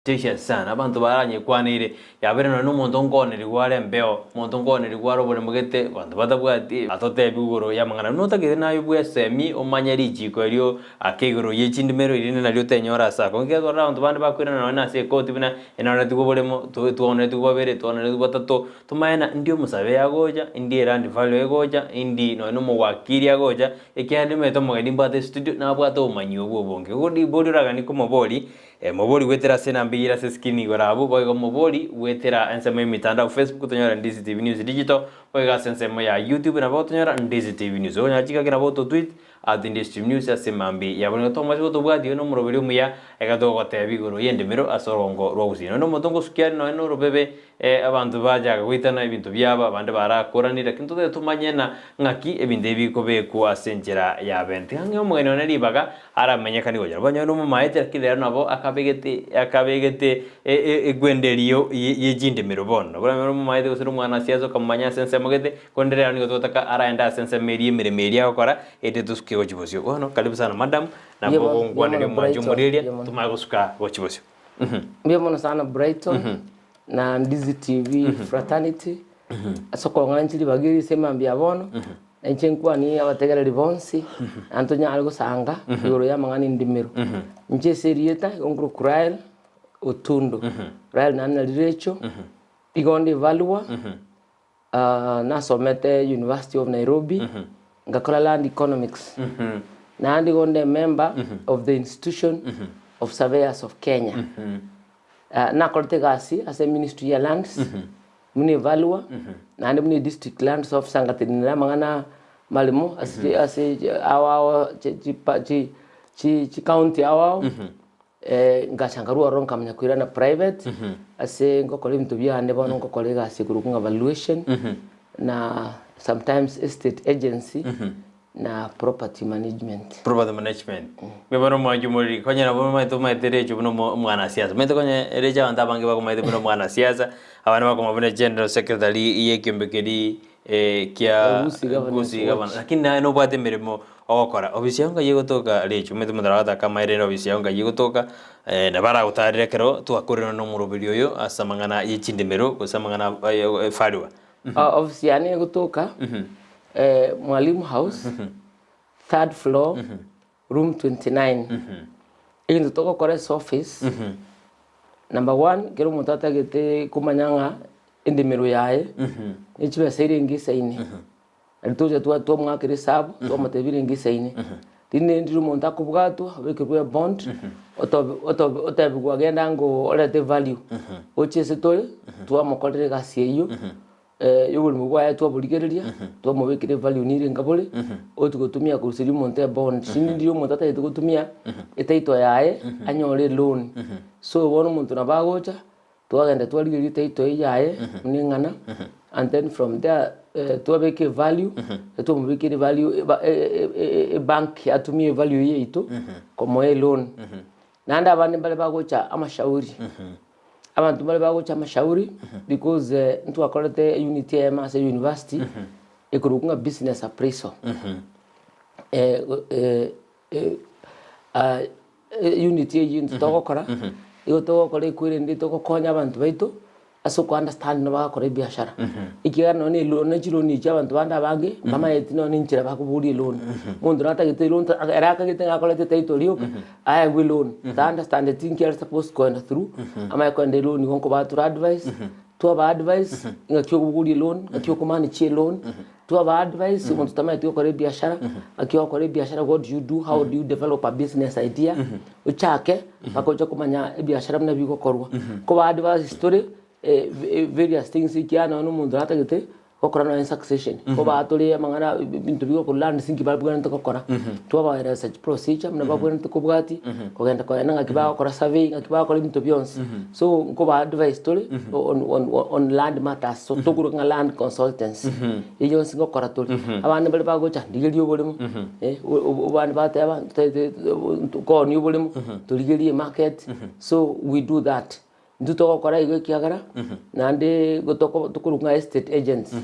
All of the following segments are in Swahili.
delicious sana abantu baranye kwanire yabere no muntu ngoneri gware mbeo muntu ngoneri gwaro bole mugete abantu batabwati atote biguro yamangana no takire nayo bwe semi omanyari jiko elio akeguro yechindimero irine nalyo tenyora sako ngezo round bandi bakwira na se koti bina enana tugo bolemo tuone tugo babere tuone tugo batatu tumayana ndio musabe yagoja ndi rand value yagoja ndi no muwakiri yagoja ekyande meto mugedi mbate studio na bwato manyo bobonge godi bodi ragani ko moboli moboli wetera sena mbira se skini gorabo boy moboli wetera ensema mitandao Facebook tonyora Ndizi TV News Digital boy sensema ya YouTube na botonyora Ndizi TV News onya chika kina boto tweet at Ndizi TV News asemambi yabona to macho to bwadi no murobiri umuya ekatogo tebigoro yendemero asorongo rwuzino no motongo sukiari no robebe abantu bajaga kwitana ibintu byaba abandi barakoranira kintu tumanyena ngaki ebinde biko beku asenjera ya bente hange umwene nari baga aramenyeka ni goja banyo no mumaete kidero nabo akabegete egwenderiyo yejindemero bono bora no mumaete gusira umwana siyazo kamanya sense mugete konderera ni gotaka araenda sense meri yakora ete tusuke gojibosyo ono karibu sana madam na bongwana ni mwajumureria tumagusuka gojibosyo mbiyemo sana Brighton na Ndizi TV fraternity asoko nganchiri bagiri sema mbiabono enchenkwa ni abategera ribonsi antonya algo sanga yoro ya mangani ndimiro nje serieta ongro Rachael Otundo Rachael na Recho igonde valua na somete University of Nairobi ngakola land economics na andi gonde member of the institution of surveyors of Kenya na korte Gusii as a ministry ya lands muni valua na andi muni district lands of sangatinira mangana malimo as awa chi county awa ngachangarua ronka mnyakwira na private ase ngokole bintu byande bono ngokole Gusii kurukunga valuation na sometimes estate agency na property management bebono mwajumuri konya na bono maito maiterecho bono mwana siasa maito konya ereja banda bange bako maito bono mwana siasa abana bako mabone general secretary yekembekeri kia Gusii gavana lakini na no bwate mirimo okora obisi yanga yegotoka lecho maito mudarata kama ere obisi yanga yegotoka na bara utarire kero tuakorera no murobirio yo asamangana yechindemero kusamangana fariwa obisi yani yegotoka Mwalimu House, 3rd floor, room 29. Into toko kores office. Number 1, kero mutata gete kumanyanga indimiro yae. Ichiwe siri ngisa ini. Alitoja tuwa mga kiri sabu, tuwa mateviri ngisa ini. Tine ndiru monta kubugatu, wekirwe bond. Otabigwa genda ngo olete value. Oche setole, tuwa mokolere Gusii iyo. Yogol mugwa tuwa buligereria tuwa mubekire value niri ngabole otugotumia kurusiri monte bond sindi ndio montata etugotumia etaito yae anyore loan so bono muntu nabagocha tuwagenda twaligeria etaito yae ningana and then from there tuwa beke value tuwa mubekire value bank atumie value yeito komo loan nanda abandi bale bagocha amashauri abantu bale bagocha amashauri because ntu akorete unity ya masa university ekurukunga business appraisal unity yintu tokokora iyo tokokora kwire ndi tokokonya abantu baito asoko understand no bakora biashara ikigano ni loan chiro ni abantu banda bange mama yetino ni nchira bakuburi loan mundu nata gite loan araka gite ngakolete taito liyo I will loan to understand the thing you're supposed going through am I going loan ngonko ba to advice to ba advice ngakyo kuburi loan ngakyo kumani loan to ba advice mundu tama yetio kore biashara akyo kore biashara what do you do how do you develop a business idea uchake bakoja kumanya biashara mna biko korwa ko ba advice story various things ikiana no mundu hata gite kokora na succession ko ba atole mangana bintu biko ko land sinki ba bwana to kokora to ba research procedure mna ba bwana to kubwati ko genda ko nanga kiba kokora survey ngakiba ko bintu byonse so ko ba advice story on land matters so to kuru nga land consultants iyo singo kokora to abana bale ba gocha ndigeliyo bolemo ubana ba ta ba ko ni bolemo to ligeliye market so we do that nduto kokora igo kiagara nande gotoko tukurunga estate agents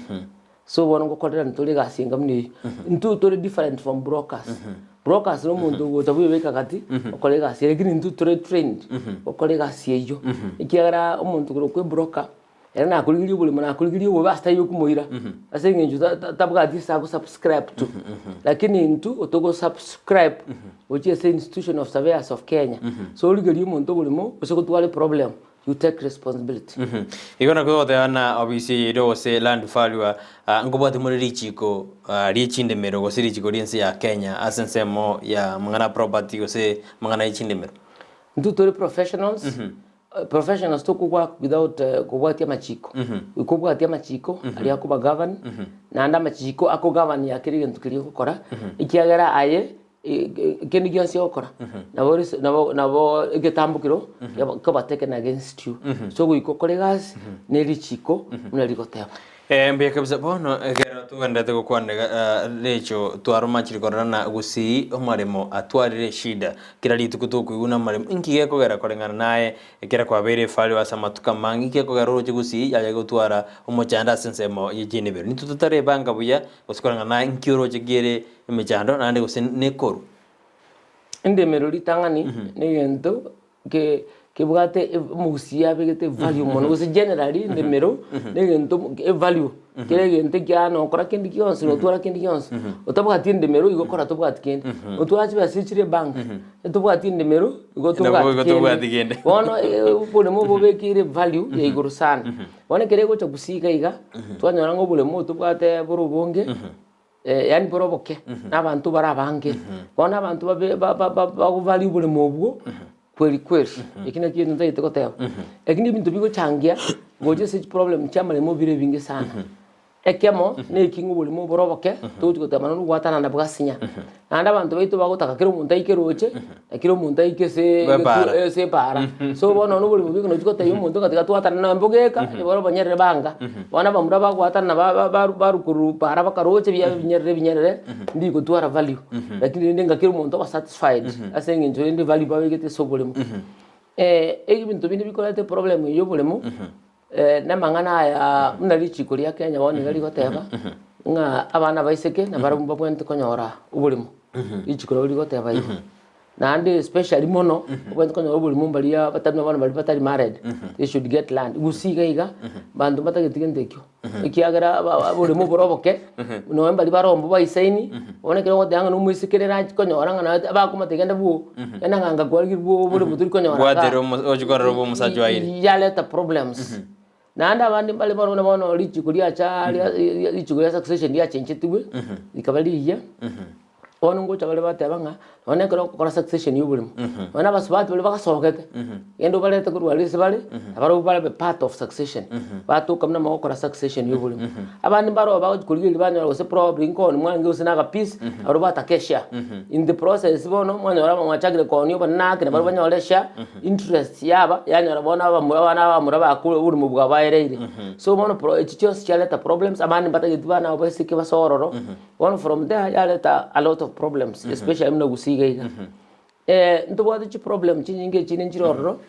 so bono gokorera ntuli gasinga mni ntu tuli different from brokers brokers no muntu gotabuye beka kati okore gasi lakini ntu trade okore gasi ejo ikiagara omuntu kuri broker era nakurigirie buli mwana akurigirie wo basta yo kumuira ase ngenju tabwa disa go subscribe to lakini ntu otogo subscribe which is institution of surveyors of Kenya so origirie muntu bulimo ose kutwale problem you take responsibility igona ko na obisi ro se land value ngobati muri richiko richinde mero go siri chiko riense ya Kenya asensemo ya mangana property go se mangana ichinde mero ntu tori professionals professionals to kugwa without kubwatia machiko kubwatia machiko ali akuba govern na anda machiko ako govern ya kiri ntu kiri gukora ikiagera aye kendi gyansi okora nabo igetambukiro ko bateke against you so guikokore gas ne richiko munarigoteba mbe kabisa bono egera tugandate gukwanega lecho twaruma chirikorana Gusii omaremo atwarire shida kira litukutuku iguna maremo inkige kogera korengana naye ekera kwa bere fali wasamatuka mangi ke kogera roje Gusii yaje gutwara omochanda sensemo yijine bero nitutare banga buya gosikorana naye inkiro chigere emechando nande gose nekoru ende merori tangani negento ke bugate musia begete value mono gose generally ende mero negento value kere gente kyano okora kindi kyonse no twara kindi kyonse otabwati ende mero igokora tobwati kindi otwachi basichire bank etobwati ende mero igotobwati kindi wono bole mo bobekire value ya iguru sana wone kere gocha Gusii iga twanyora ngo bole mo tobwate borobonge yani boroboke n'abantu barabange bona abantu baguvali buli mubwo kweli ikina kintu nzayite koteba ekindi bintu bigo changia ngoje se problem chamale mo bire binge sana ekemo ne kingu buli mo boroboke tuti kotamana n'ugwatana ndabwasinya anda abantu baitu bagotaka kiro muntu ayikeroche akiro muntu ayikese se para so bona no buli mubiko no chikote yo muntu katika twatana na mbogeka iboro banyerere banga bona bamura bagwatana barukuru para bakaroche binyerere ndiko twara value lakini ndenga kiro muntu ba satisfied asenga njo ndi value babegete so buli mo ebintu bindi bikolate problem yo buli mo na mangana ya munarichiko lya Kenya woni gali goteba nga abana baiseke na barumba bwente konyora ubulimo ichiko loli goteba ibo na ande especially mono bwente konyora ubulimo mbaliya batamya bana bali batali married they should get land Gusii iga bantu batagetigendekyo ikiagara ubulimo boroboke no mbali barombo baisaini onekero gotanga no muisekerera konyora ngana bakumategenda buo enanga gwalgi buo ubulimo turi konyora bwadero ojikora robo musajwa iri yaleta problems na anda bandi bali barona bono lichikulia cha lichikulia succession ya chenchetiwe ikabali ya ono ngocha bale batebanga one kero kora succession yubulimo ona basubati bale bakasokete yendo bale takurwalise bale abaro bale part of succession batu kamna mako kora succession yubulimo abandi baro bakuligiri banya wose probably nkoni mwange usinaga peace abaro batakesha in the process bono mwana ora mwachagire konyo banake baro banyolesha interest yaba yanyora bona abamura bakule uri mu bwa bayereire so bono chichos chaleta problems abandi batagitibana obesike basororo one from there yaleta a lot of problems especially mna Gusii iga ntobwate chi problem chinyinge chinenjiroro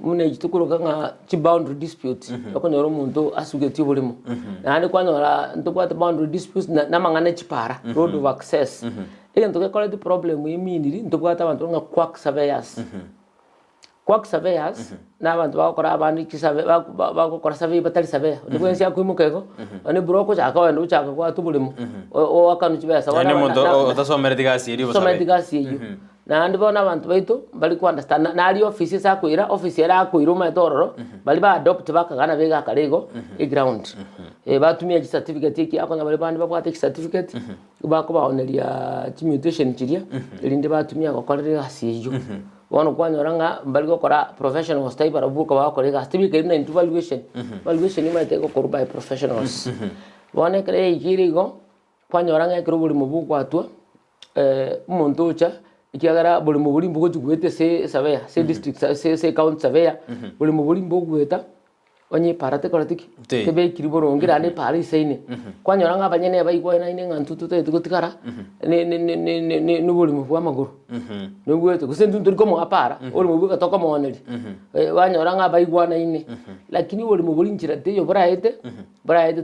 mune chitukuruka nga chi boundary dispute okonyoro muntu asugeti bulimo nani kwanyora ntobwate boundary disputes na mangane chipara road of access ntoke collect problem yiminiri ntobwate abantu nga quack surveyors na abantu bakora abandi kisave bakora survey batali survey ndikwensi yakwimukeko ani broko chaka wenda uchaka kwa tubulimo o akanu chibesa wana muntu otasomera digasi iri iyo na ndibona abantu baitu bali ku understand na ali office sakwira office era akwira matororo bali ba adopt bakagana bega kalego ground batumia certificate iki akona bali bandi bakwate certificate bako baoneria mutation chiria linde batumia gokorera asiyo wono kwanyoranga mbali gokora professional type arabuka bakorega certificate na evaluation imate gokora by professionals wone kare ikirigo kwanyoranga ikiro buli mubuko atwa umuntu ucha ikiagara buli mubuli mbugo tugwete se surveyor se district se county surveyor buli mubuli mbugo gweta onye parate koratiki tebe kiriborongira ne pari seine kwanyoranga abanyene bayigwa na ine ngantu tutikara ne buli mubuwa maguru nubwete kusendu turiko mu apara uri mubuka toka moneri wanyoranga bayigwa na ine lakini buli mubuli njira teyo braite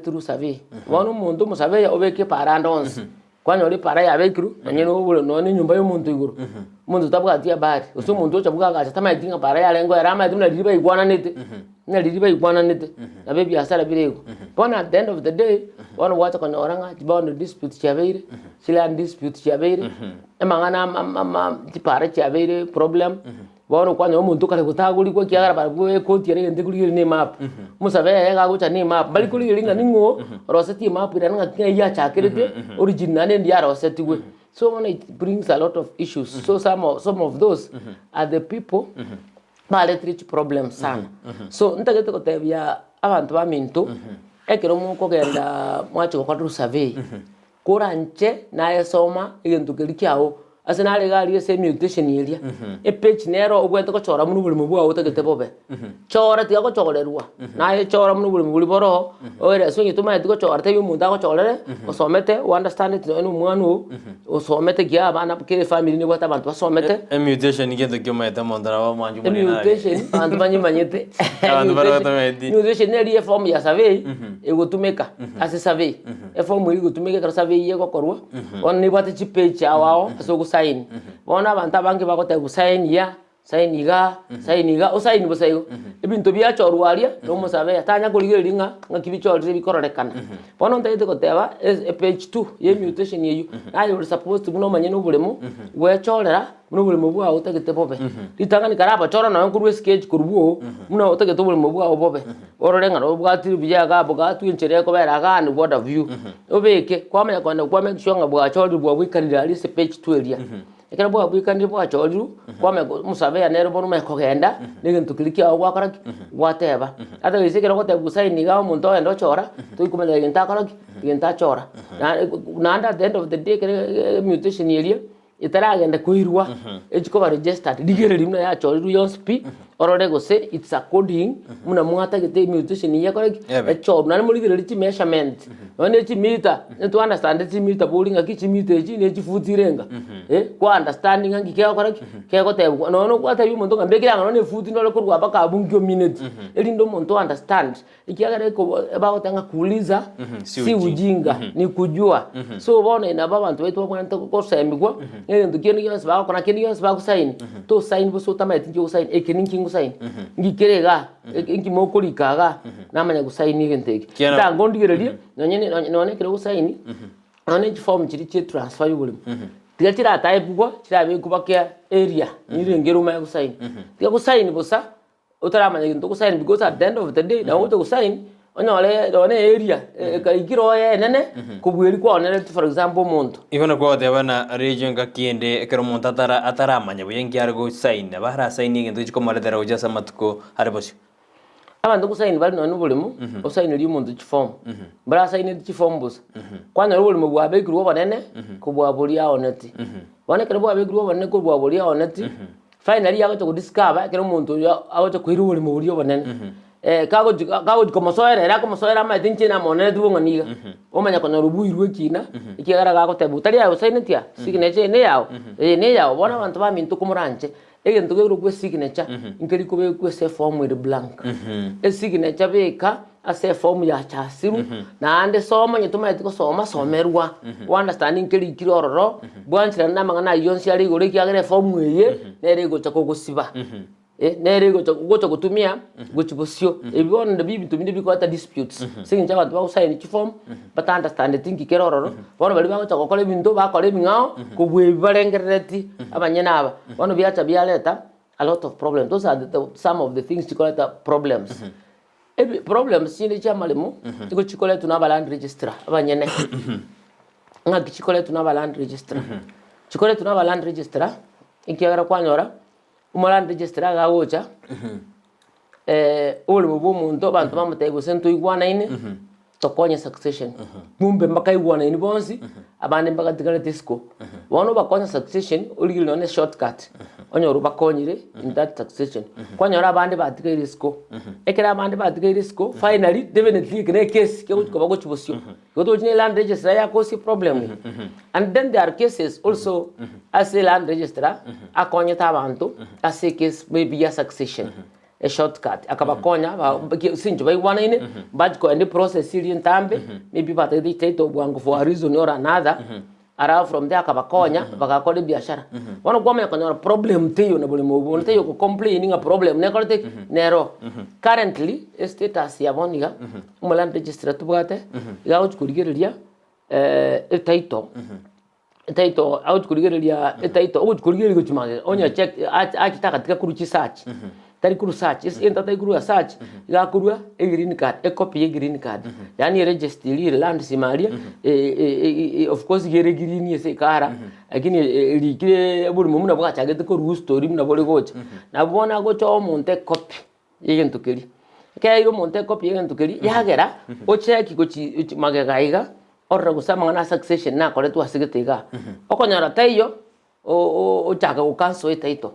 turu survey wanu muntu mu survey obeke para ndonse kwanya uri para ya bekiru nanye no bule no ni nyumba y'umuntu iguru umuntu tabwatia bari uso umuntu ochabuga gacha tamayitinga para ya lengo ya rama tumna diriba igwana nete na diriba igwana nete na bebi asara birego bona at the end of the day bona wacha kana oranga tibono dispute chabeire sila dispute chabeire emangana tipara chabeire problem bona kwanya umuntu kale kutaguri ko kiagara bara ko koti yare ndikuri ni map musabe ya go cha ni map bali kuri linga ningo roseti map ira nga kinga ya chakirete original ndi ya roseti we. So when it brings a lot of issues. So some of those are the people treat problems sana. So ntagete kotebya abantu bamintu ekero muko genda mwacho kwa survey koranche na esoma igentu kirikyao asenale gali ese mutation yilia page nero ogwete ko chora munu buli mubwa utagete bobe chora tiga ko cholerwa na chora munu buli mubuli boro ore so nyituma tiga chora tebi munda ko chorere osomete understand it no mwanu osomete gya abana kire family ni bota bantu basomete mutation igento kyomete mondara wa manju muri na mutation bantu banyimanyete abantu baratomedi mutation ne form ya survey egotumeka ase survey form iri gotumeka kara survey yego korwa on ni bata chi page awao so sign bona abantu abange bakote gusign ya sign iga o sign bosayo ibintu bya chorwaria no musabe atanya kuligelinga ngakibichorire bikororekana bona ntayite koteba page 2 ye mutation yeyu na you supposed to no manye no bulemo wechorera no bulemo bwa utagete bobe litangani karaba chora na nkuru sketch kurubuo muna utagete bulemo bwa bobe ororenga no bwati biyaga boga twinchire ko bera gani what of view obeke kwamenya kwanda kwamenya shonga bwa chori bwa wikanira ali page 2 elia ekera bwa bwikandi bwa chori kwame musabe ya nero bono me kogenda nigentu kilikia gwakara gwateba ata gisekera ko tebusaini ga umuntu endo chora tuikumenya genta kara genta chora na at the end of the day mutation yelia itaragenda kuirwa ejiko ba registered digere limna ya chori yonsp orore gose it's according muna mwata gete mutation yakora echo na muligere lichi measurement one chi meter to understand chi meter bolinga kichi meter chi ne chi futirenga kwa understanding ngi ke akora ke ko te no kwata yu muntu ngambekira ngano ne futi no lekorwa baka bungyo minute elindo muntu understand ikiagara ko ba utanga kuuliza si ujinga ni kujua so bona ina baba bantu wetu bamwanta ko semigwa ngi keni yos ba ko na keni yos ba ko sign to sign bo so tamaiti ngi sign ekeninki sign ngikerega inki mokolikaga namanya gusign igenteke ta ngondigereria none kire gusign none form chiri che transfer yubuli tiga chira type gwa chira be kubakya area nirengero ma gusign tiga gusign bosa utaramanya gintu gusign because at the end of the day na uto gusign onyole done area ikiro ye nene kubweri kwa onere for example muntu ibona kwa tebana region ka kiende ekero muntu ataramanya buyengi argo sign bahara sign ngintu chiko maletera uja samatuko hareboshi abantu gusign bali no bulimo o sign li muntu chi form bara sign chi form bus kwana bulimo bwa bekiro banene kubwa bulia oneti bone kero bwa bekiro banene kubwa bulia oneti finally yago to discover kero muntu ago kuiru bulimo bulio banene kago komosoera era komosoera ma tinche na monene tu nganiga omanya kono rubuirwe kina ikigara gago tebutari ya signature signature ne yao bona bantu ba mintu kumuranche egento gero kwe signature inkeri kobe kwe se form with blank signature beka ase form ya chasiru na ande soma nyituma yitiko soma somerwa understanding keri kirororo bwanchira na mangana yonsi ari gore kiagere form eye nere go chako gusiba nere go gutumia guchibosio ebona de bibi tuminde biko ata disputes singa abantu ba sign chi form but understand think kerororo bona bali ba chako kole bindo ba kole bingao kubwe balengereti abanyana aba bona biacha bialeta a lot of problems. Those are some of the things to call it problems. Problems sini chamalemu iko chikole tunaba land register abanyene nga chikole tunaba land register chikole tunaba land register ikiagara kwanyora land register ga gocha ole bobo muntu bantu bamutego sento igwana ine tokonya succession mumbe mpaka igwana ine bonsi abande mpaka tigale disco wono bakonya succession uligile no shortcut onyo rubakonyire in that succession kwanyora abande batige disco ekera abande batige disco finally definitely kene case ke ko bago chibosio goto chine land registrar ya kosi problem and then there are cases also as a land registrar akonya tabantu as a case maybe a succession a shortcut akabakonya sinjo bai wana ine but ko end process ili ntambe maybe but they take to bwango for a reason or another ara from there akabakonya bagakora biashara bono kwame konyora problem teyo na buli mubu teyo ko complaining a problem ne korete nero currently status ya boniga umuland register tubwate ya uchukurigereria etaito out kurigereria etaito uchukurigereria guchimage onya check akitaka tika kuruchi search tari kuru search is enta tari kuru search ya kurua green card e copy green card yani register li land simaria of course gere green yese kara lakini likire buri mumuna bwa chagete ko ru story muna bole gocha na bona go cho monte copy yegen tukeli kairo monte copy yegen tukeli yagera o check go chi magegaiga orra gusama na succession na kore tu asigetiga okonyara tayo o chaka ku cancel itaito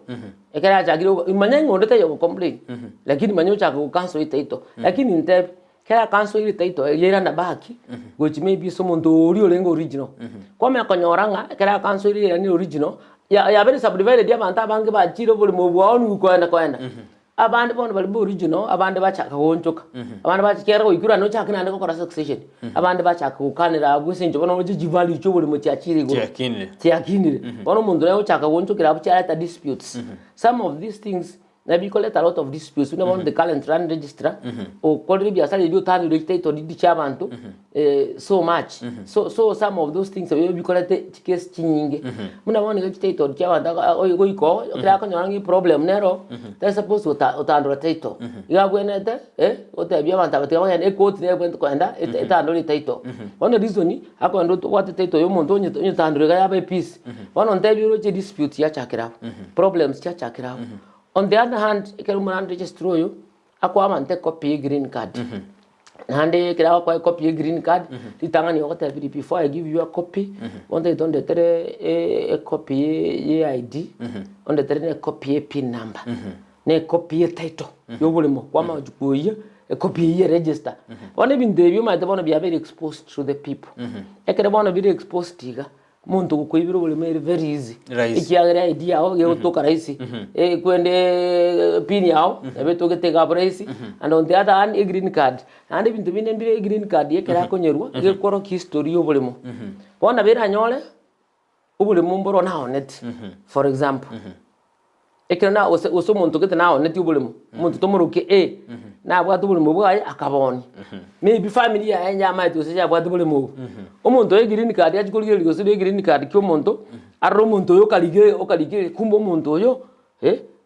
ekera chagiro imanya ngode tayo ku complain lakini manyo chaka ku cancel itaito lakini inte kera cancel itaito yera na baki gochi maybe somuntu ori orengo original kwame akonyoranga kera cancel yera ni original ya bere subdivided ya banta bange ba chiro buli mubu onu kwenda abandi bono bali original abandi bachaka wonchoka abandi bachikera ko ikura no chaka nande ko kora succession abandi bachaka kukanira gusinjo bono ji value cyo buli muchachiri go tiakinire bono mundu nayo chaka wonchokira abuchara disputes some of these things maybe collect a lot of disputes we want the current land registrar or quality biasara you turn register to the chabantu so much so some of those things we collect case chinyinge muna wona register to chabanta go iko kira ko nyangi problem nero they supposed to utandura title igabwenete otabia banta batwa ya court ne kwenda kwenda itandura title one reason ako ndo what title yo muntu onye tandura ya be peace one on table dispute ya chakira problems cha chakira. On the other hand, ikerumana register yo akwa mante copy green card. Hande kira kwa copy green card litangani yokote before I give you a copy on the don't a copy ye ID on the copy pin number. Ne copy title yo bulimo kwa majukuye a copy ye register. One even there you might want to be very exposed to the people. Ekere want to be exposed tiga muntu kuibiro buli very easy ikiagera idea ho yo toka raisi kwende pin yao ebe toke tega raisi and on the other hand a green card and bintu binembire green card yekera konyerwa gekoro history yo bulimo bona bera nyole ubulimo mboro na onet for example ekena oso muntu kete na onet ubulimo muntu tomuruke na bwa tubulimo bwa akaboni maybe family ya nyama itu se bwa tubulimo omuntu e green card yachikolire ligo se green card kyo muntu arro muntu yo kalige kumbo muntu yo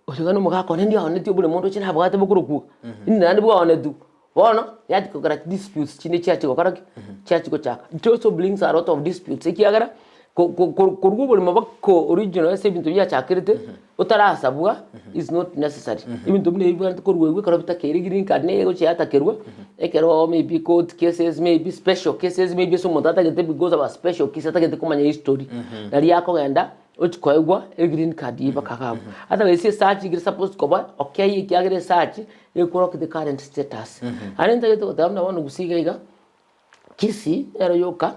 oligano mugako ndi onet ubulimo muntu china bwa tebukuru ndi bwa onetu bona yachikokara disputes chine chachikokara chachikochaka it also brings a lot of disputes ikiagara kurgu bulimo bako original se bintu ya chakirite utarasa bwa is not necessary ibintu bine ibwa kurwe karabita keri green card ne go chata kerwa ekero maybe court cases maybe special cases maybe so mutata gete because of a special case atagete kumanya history nali yako genda uchikoegwa green card iba kakabu ata wese search igre supposed koba okay ikiagere search ekoro the current status anenda gete utamna wanu gusiga iga Kisii era yoka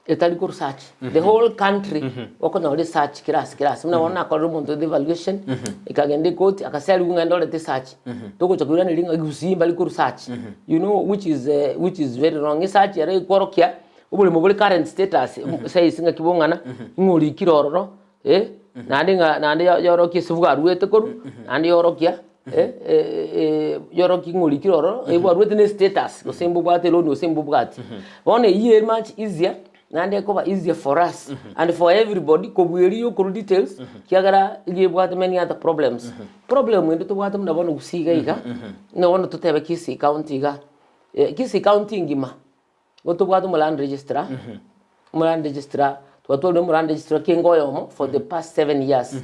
etali kur search the whole country wako na research kiras mna wana kwa rumuntu the evaluation ikagende court akasali ngendo le search toko chakura ni linga Gusii bali kur search you know which is very wrong research era ikorokia ubule mobile current status sai singa kibongana ngori kirororo nande yoroki sivuga ruete koru nande yorokia yoroki ngori kirororo ebwa ruete ne status osembo bwate lo no osembo bwate one year much easier nande ko easier for us and for everybody ko bweri yo ko details kiagara ye bwate many other problems problem ndo to bwate mna bono gusiga iga no wono to tebe Kisii county ga Kisii county ngima woto bwate mo land registrar twatole mo land registrar kengoyomo for the past 7 years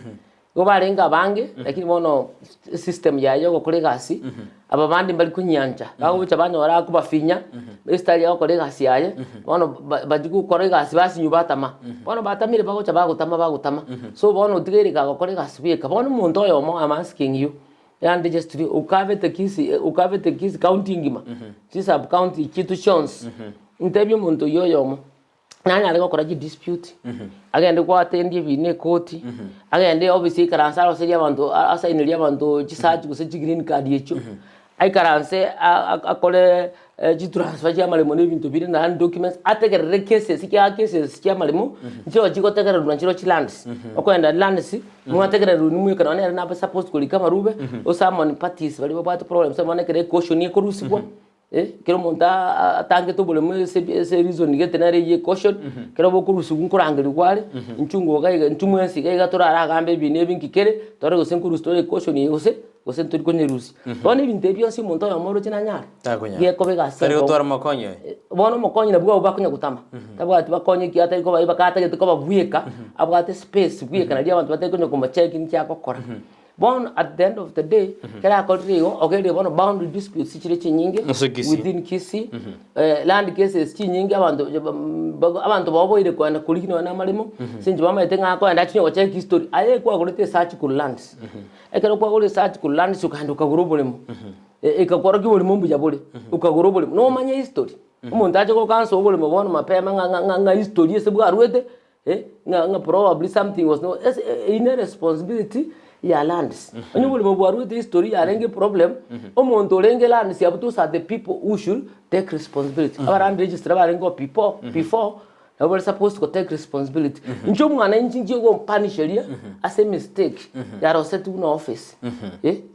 go barenga bange lakini bono system yayo go kore gasi aba bandi bali kunyanja aho chabanya wara kubafinya bestali yako kore gasi yaye bono bajigu kore gasi basi nyubatama bono batamire bago bagutama so bono tigere ga kore gasi bika bono muntu oyo mo am asking you and just ukave the Kisii county ngima sub county institutions interview muntu yoyo mo nani alikuwa kora dispute agende kwa atendi bine court agende obviously karansaro seria bantu asa inilia bantu chisaji kusechi green card yecho aikaranse akole transfer ya malemo ne bintu biri na documents ategerere cases ya malemo njiro chikotegera runa njiro chilands okwenda lands mwategera runi mwikana ne na suppose kulika marube osamon parties bali bwatu problems amone kere caution ye korusibwa kero monta atange to bolemo se reason getenare ye caution kero bokurusigu nkurangiri kware nchungo gaiga ntumwensi gaiga torara gambe bine binkikere tore go senkuru story caution ye gose turi konye rusi bone binte byose monto ya moro china nyara ye kobe gase tari gutwara makonyo bono makonyo na bwa bakonya gutama tabwa ati bakonye ki atari ko bakata gete ko babuyeka abwate space buyeka na dia abantu batekonye ko machecking kya kokora bon at the end of the day kera akolriyo ogere bono boundary disputes chire chinyinge within Kisii land cases chinyinge abantu baboire kwana kulikino na malimo sinje bamaite ngako enda chinyo check history aye kwa gorete search ku lands ekero kwa gore search ku lands ukanduka gurobulemo ekakora ki buli mumbu jabule ukagurobulemo no manya history umuntu aje ko kanso obulemo bono mapema nga history esebwa ruete nga probably something was no in a responsibility ya lands onye buli mubwaru the history ya renge problem omuntu renge lands ya butu sa the people who should take responsibility abaran register barengo people before they were supposed to take responsibility njo mwana njinje go punish area as a mistake ya roset no office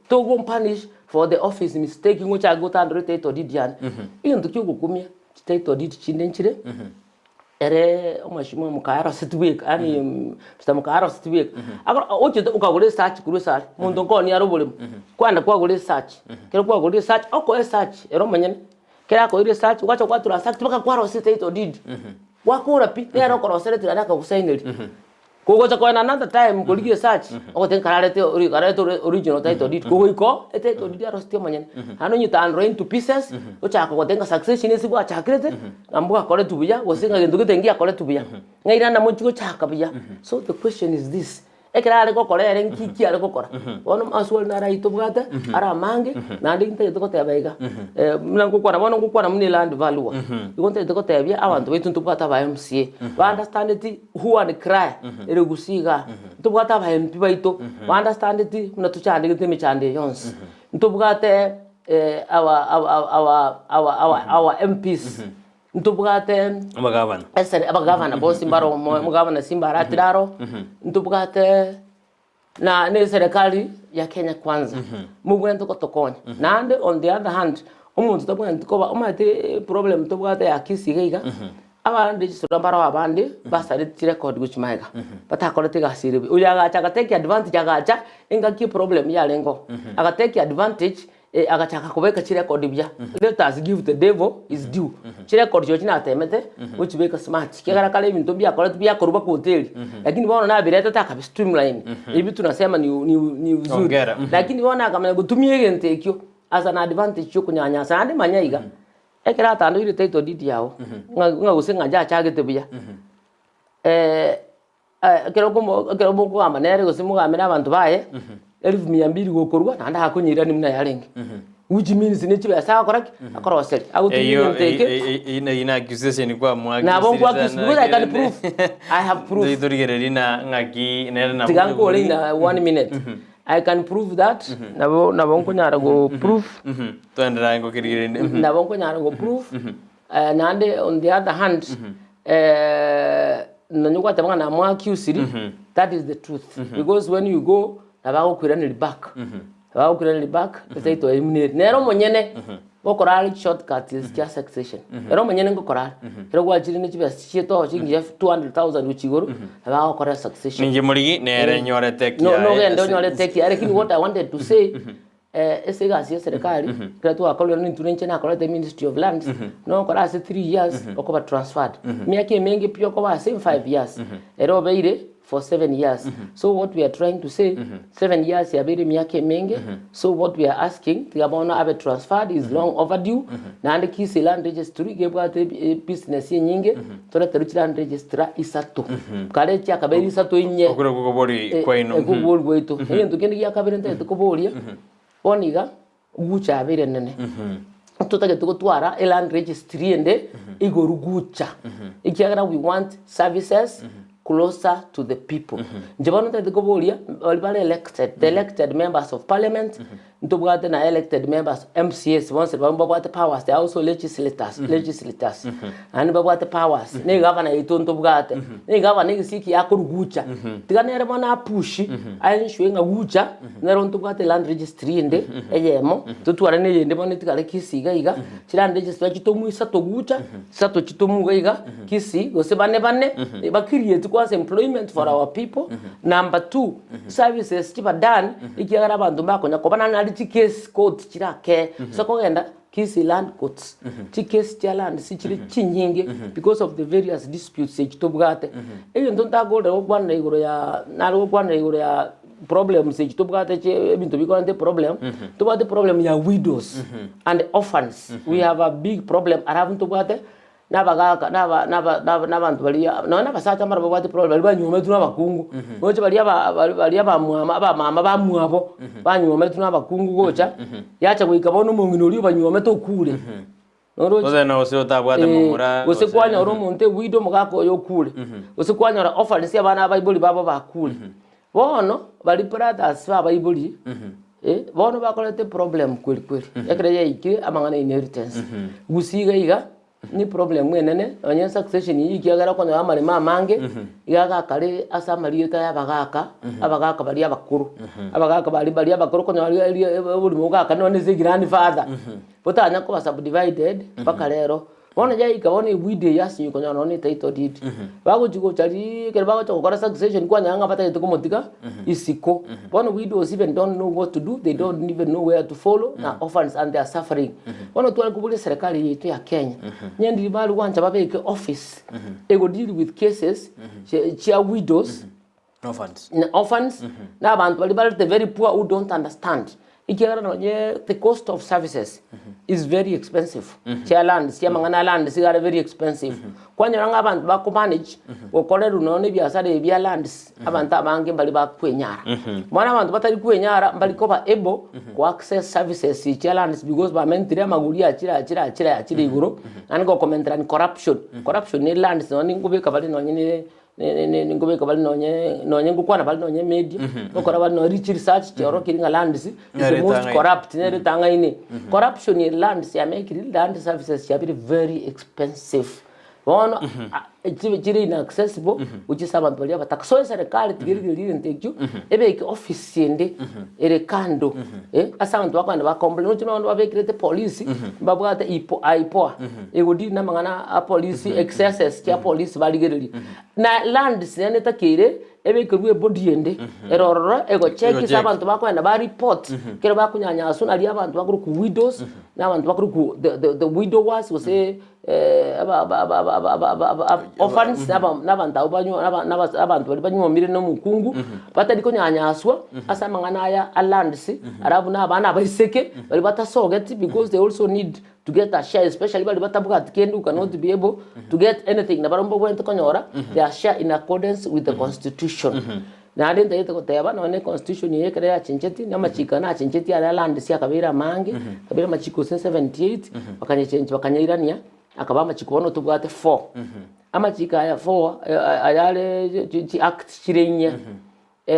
to go punish for the office mistake ngo cha go tandre title deed yan into kyo gukumia title deed chindenchire ere omashimo mukara setweek ani msta mukara setweek agora oche ukagore search kuru search muntu ngoni yarobole kwanda kwa gore search kero kwa gore search oko search ero manyene kera ko ire search ukacha kwa transact baka kwa title deed wakura pi ero ko rosete tirana ka kusaineri kogo cha kwa another time koligi search okoten kararete original title deed kogo iko title deed aro stio manyene hano nyita andro into pieces ocha ko tenga succession esi bwa chakrete ambuka kole tubuya wosinga genduke tengia kole tubuya ngaira na munchiko chaka buya. So the question is this ekera ko kole eren kiki ale ko kora ono maswal na right bwata ara mange na ndi nte to tebaiga mlango kora bono kukora muni land value ikonte to tebia abantu betu ntubata ba MCA ba understand it who and cry ere gusiga ntubata ba MP baito ba understand it muna tuchande gete michande yons ntubugate our MPs ntubugate abagavana bosi mbaro mugavana simbara tiraro ntubugate na ne serikali ya Kenya kwanza mugwento kotokonya nande on the other hand umuntu tabwento ko omate problem tubugate ya Kisii geiga abandi register mbaro abandi basari record guchimaiga batakolete gasire uyaga chaka take advantage agacha inga ki problem ya lengo aga take advantage agachaka kubeka chire record bya let us give the devil is due chire record cyo china temete which beka smart kigara kale ibintu bya kora bya koruba ku hotel lakini bona na bireta taka streamline ibi tunasema ni vizuri lakini bona kama gutumie gente kyo as an advantage cyo kunyanya sande manyaiga ekera tando ile title deed yao nga gusenga ja chagete bya kero ko amanere gusimugamira abantu baye 1200 gokorwa nanda hakunyira ni muna yarenge which means ne chiba sa koraki akorosel ina accusation kwa mwagi na bongo accusation because I can prove I have proof ndirgererina ngaki nera na tigango lina 1 minute I can prove that na bongo nyara go proof to ndira ngo kirigere na bongo nyara go proof nande on the other hand nanyuko tabanga na mwa accused that is the truth because when you go abago kwirani back the title eliminate nero monyene bokorali shortcut ya succession ero monyene ngokora ero gwajiri ni chibya chito chingi 200,000 uchigoro abago kora succession ninje muri nere nyore teki no gendo nyore teki lakini what I wanted to say esegasi ya serikali kretu akolo ni tunenche na akolo the Ministry of Lands no kora 3 years okoba transferred miaka mengi pia kwa 5 years ero beire for 7 years. So what we are trying to say, 7 years ya biri miaka mengi. So what we are asking, tigabona abe transferred is long overdue. Na ande Kisii land registry gebwa te business nyingi. Tore teruchi land registry isato. Kale cha kaberi isato inye. Okure kukobori kwa ino. Kukobori kwa ito. Hiyo ntukende ya kaberi nte tukobori. Boniga gucha abere nene. Tutake tukotwara land registry ende igorugucha. Ikiagara we want services closer to the people. Njabano te kobolia walibale elected, the elected members of parliament ntobwate na elected members MCAs once babwate powers, they are also legislators and babwate powers ne governor ito ntobwate ne governor ngisiki yakurugucha tiganere bona push ayinshwe ngagucha nero ntobwate land registry inde eyemo tutwara ne yende bona tikale Kisii iga land registry kitomuisa togucha sato kitomuga iga Kisii gose bane ba create kwa employment for our people. Number 2, services chiba done ikiagara bantu bakonya kobana na case court chirake so kogenda Kisii land courts case cha land sichire chinyinge because of the various disputes chitobwate eyo ndonta golde ogwana igoro ya nalo ogwana igoro ya problems chitobwate che ebintu bikonde problem tobwate problem ya widows and orphans. We have a big problem around tobwate nabagaka nabantu baliya nona basata mara babwate problem banyuma tuna bakungu ngoje baliya mama bamwabo banyuma tuna bakungu gocha yacha kuikabona umuntu uri banyuma to kule Oze na ose otabwate mumura ose kwanya urumonte wido mugako yo kule ose kwanya ora offers y'abana bayibuli babo bakule bono bali brothers bayibuli bono bakolete problem kweli ekreya iki amangana inheritance gusiga iga ni problem mwenene onye succession yikiagara kono amale mamange igaga kale asamali yota abagaka bali abakuru abagaka bali abakuru kono bali buli mugaka none ze grandfather botanya ko subdivided bakalero bona jaika bona ibwide yasinyu kono none title deed bagojigo chali kele bago chokora succession kwa nyanga pata yeto komotika isiko bona widows even don't know what to do, they don't even know where to follow na orphans and they are suffering bona tuwa kubuli serikali yetu ya Kenya nyendi bali wancha babeke office ego deal with cases chia widows orphans na abantu bali the very poor who don't understand ikiagara nonye the cost of services is very expensive. Chia land, chia mangana land, sigara very expensive. Kwanya ranga abantu bako manage, okole runone biasara ebya lands, abantu abange bali bakwenyara. Mwana abantu batari kwenyara bali ko ba able to access services chia lands because ba mentire maguri achira iguro and go commenter and corruption ni lands no ngube kabali nonye ni ngube kabali nonye ngukwana bali nonye media okora bali no rich research choro kiringa lands is the most corrupt ne tanga ini corruption in lands ya make land services ya very expensive ono chiri inaccessible uchi sabantu bali abatakso serikali tigirigiri ntekyo ebe ki office ende ere kando asantu bakwana ba complain uchi no babekirete police babwata ipo egodi na mangana a police excesses ya police baligiriri na land sene takire ebe kirwe body ende erororo ego check sabantu bakwana ba report kero bakunyanya asuna ali abantu bakuru ku widows na abantu bakuru ku the widowers was orphans n'abantu abantu bali banyumire no mukungu batari ko nyanyaswa asa mangana ya lands arabu n'abana bayiseke bali batasogeti because they also need to get a share, especially bali batabuka tikendu cannot be able to get anything na barombo wente konyora their share in accordance with the constitution. Na adenta yeto koteba na one constitution yekere ya chencheti na machika na chencheti ya land si akabira mange kabira machiko 78 bakanye chenchi bakanyirania akaba machiko wono tubwate 4 amachika ya 4 ayale act chirenya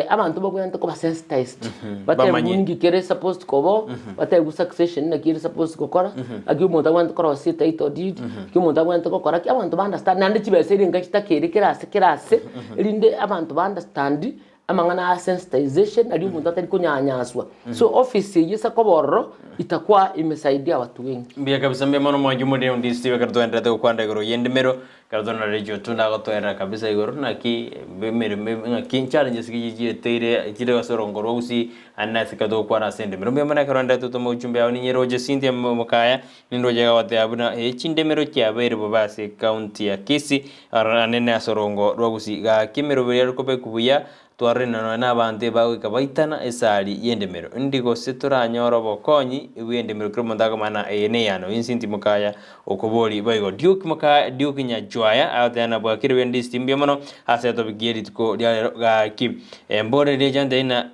abantu bakwenta ko sensitized batemungi kere supposed kobo bategu succession na kire supposed kokora agi umuntu agwenta ko sita ito deed ki umuntu agwenta ko kora ki abantu understand nande kibeseri ngakita kere kirase linde abantu understand amangana sensitization ali umuntu atari kunyanyaswa so office yisa koborro itakuwa imesaidia watu wengi mbia kabisa mbia mano mwanjumu ndio Ndizi karto endete ko kwanda igoro yendemero karto na regio tunda goto era kabisa igoro na ki bemere ngaki challenges ki teire kire wasorongo rosi anasi kato kwa na sendemero mbia mana karonda to mo chumbe awni nyero je sinte mukaya nindo je gawate abuna chindemero kya bere bobase county ya Kisii aranene asorongo rogusi ga kimero bere ko be kubuya twarena na bande bawe kabaitana esali yendemero ndigo setura nyoro bokonyi wendemero kromo ndaga mana ene yano insinti mukaya okoboli baigo duke mukaya duke nya joya atana bwakire wendi stimbia mono aseto bigeri ko ga kim mbore legend ina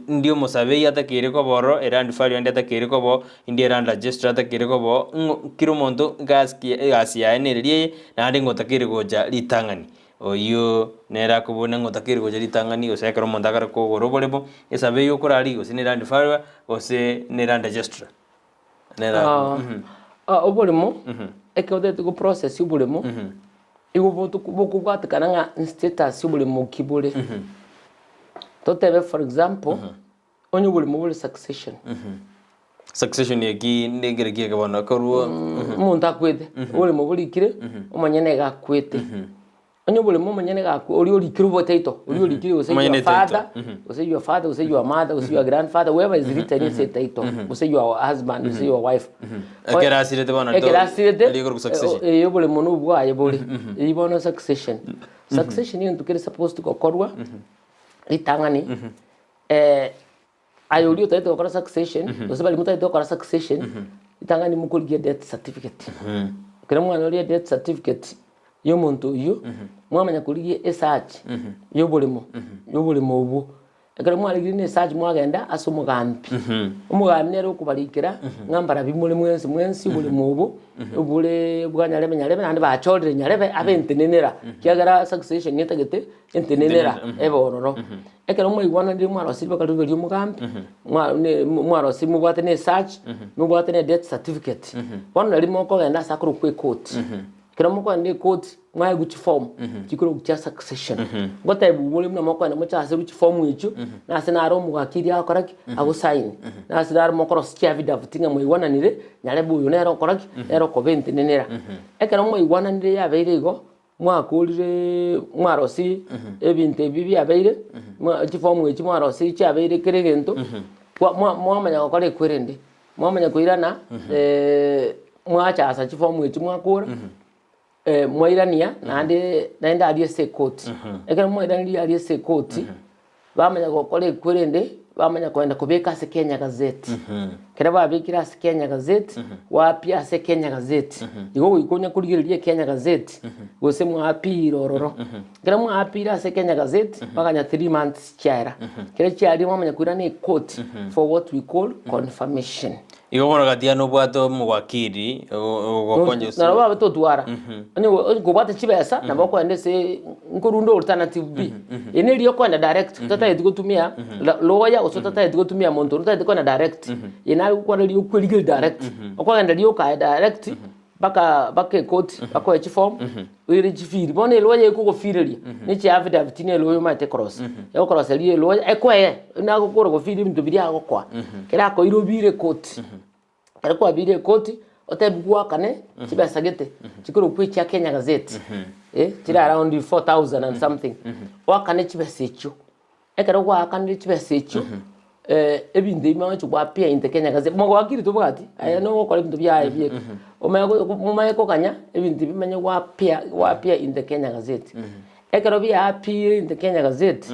ndio mosabe yata kire ko boro erand fali anda takire ko bo indierand register takire ko bo kirumonto gasia ene rie na ndingo takire goja litangani oyo nera kubona ngotakiri gojeri tangani osekero mondagara ko gorobolebo esabe yo kurari gose nerandi farwa gose nerandi gesture nera obolemo ekodete go process obolemo igo boku bwatikana nga status obolemo kibule totebe for example onye obolemo bole succession yeki negereki kabana korwo umuntu akwete obolemo bulikire omanyene gakwete onye obolemo omanyene gakwe ori olikire botaito ori olikire ose your father ose your father ose your mother ose your grandfather whoever is written in say title ose your husband ose your wife ekerasirete bana ekerasirete succession obolemo no bwaye bole ibono succession ni ntukire supposed to gokorwa itangani ayoli utaito gukora succession ose bali mutaito gukora succession itangani mukurigie death certificate kira mwana ori death certificate yo muntu uyu mwamanya kurigie research yo bulimo ubu ekara mwaligie ne research mwagenda asumugambi umugambi nero kubalikira ngambara bimule mwensi bulimo ubu ubule bwanyarebe nandi bachorere nyarebe abentenenera kiagara succession yetagete entenenera ebororo ekara mwigwana ndi mwaro sibe kalubeli umugambi mwaro simu bwate ne research mubwate ne death certificate wana limo ko genda sakuru kwe court kira moko ndi court mwaye guchi form kikuru gucha succession ngota ibumule mna moko na mucha ase guchi form yichu na senaro mugakiri akoraki ago sign na senaro moko rosia vida vutinga mwiwana nire nyalebu uyu nero koraki nero kobenti nenera ekera mwiwana nire yabeire igo mwakurire mwarosi ebinte bibi abeire guchi form yichu mwarosi chabeire kiregento mwamanya gukore kwerende mwamanya kuirana mwacha asa chi form yichu mwakura mwairania naenda aliese court ekera mwairania aliese court bamanya gukora kwerende bamanya kwenda kubeka se Kenya Gazette kera babikira se Kenya Gazette wapia se Kenya Gazette igo wikonya kurigiria Kenya Gazette gose mwapira ororo kera mwapira se Kenya Gazette baganya 3 months chaira kera chairi mwamanya kwirana court for what we call confirmation igo bona gatia no bwato mugakiri gokonje na roba beto twara ani go bwate chibesa na bako ende se nkorundo alternative B ene liyo kwenda direct tata yediko tumia loya oso tata yediko tumia monto tata yediko na direct ina kwa liyo kweli direct okwa enda liyo ka direct baka court bako echi form wiri chifiri bona loya iko gofiriria ni chi affidavit ni loyo mate cross yo cross liyo loya ekwe na gukora gofiri mtu biri agokwa kira ko irobire court kwa bire koti otebugwa kane chibesa gete chikuru kwicha Kenya Gazette chira around 4000 and something wakane chibesa echo ekero kwa kane chibesa echo ebinde imwe chugwa pia inte Kenya Gazette mogo wakiri to bwati aya no gukora bintu bya bye omaye ko kanya ebinde bimenye wa pia inte Kenya Gazette ekero bya pia inte Kenya Gazette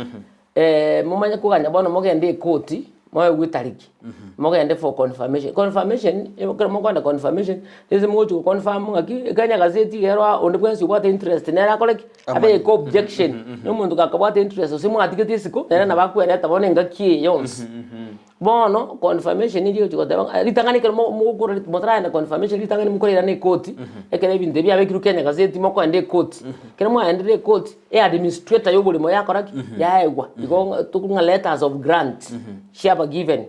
mumanye ko kanya bono mogende koti mwaye gwitariki mogende for confirmation ekero mogenda confirmation ese mocho confirm ngaki Kenya Gazette gero onde bwensi bwate interest nera koleki abe ko objection no muntu kakabwate interest osimu atikete isiko nera nabakwere tabone ngaki yons bono confirmation ndiyo chikote litangani kero mugukura motra na confirmation litangani mukorera ne court ekere binde bya bekiru Kenya Gazette moko ande court kero mwa ande court administrator yobulimo yakoraki yaegwa igo tukunga letters of grant shaba given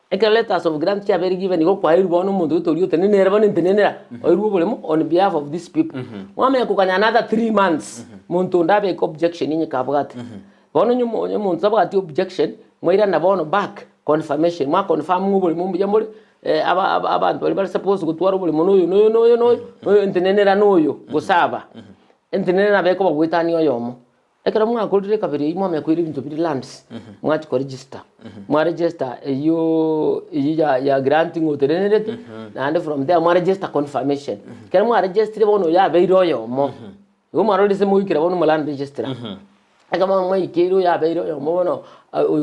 ekere letters of grant shaba given igo kwa iru bono muntu utoriyo tenenera bono tenenera oiru bulimo on behalf of these people mwame kukanya another 3 months muntu ndabe objection ninyi kabwate bono nyumo muntu sabwati objection mwira na bono back confirmation mwa confirm ngubuli mumbi jamuri abantu bali suppose gutwara ubuli muno no entenenera noyo gusaba entenenera beko bagwitani oyomo ekera mwa akurire kabiri imwe amekwira ibintu biri lands mwa chiko register mwa register iyo ya granting uterenerete and from there mwa register confirmation kera mwa register bono ya beiro oyomo yo mwa role se muikira bono mu land register akama mwa ikiro ya beiro oyomo bono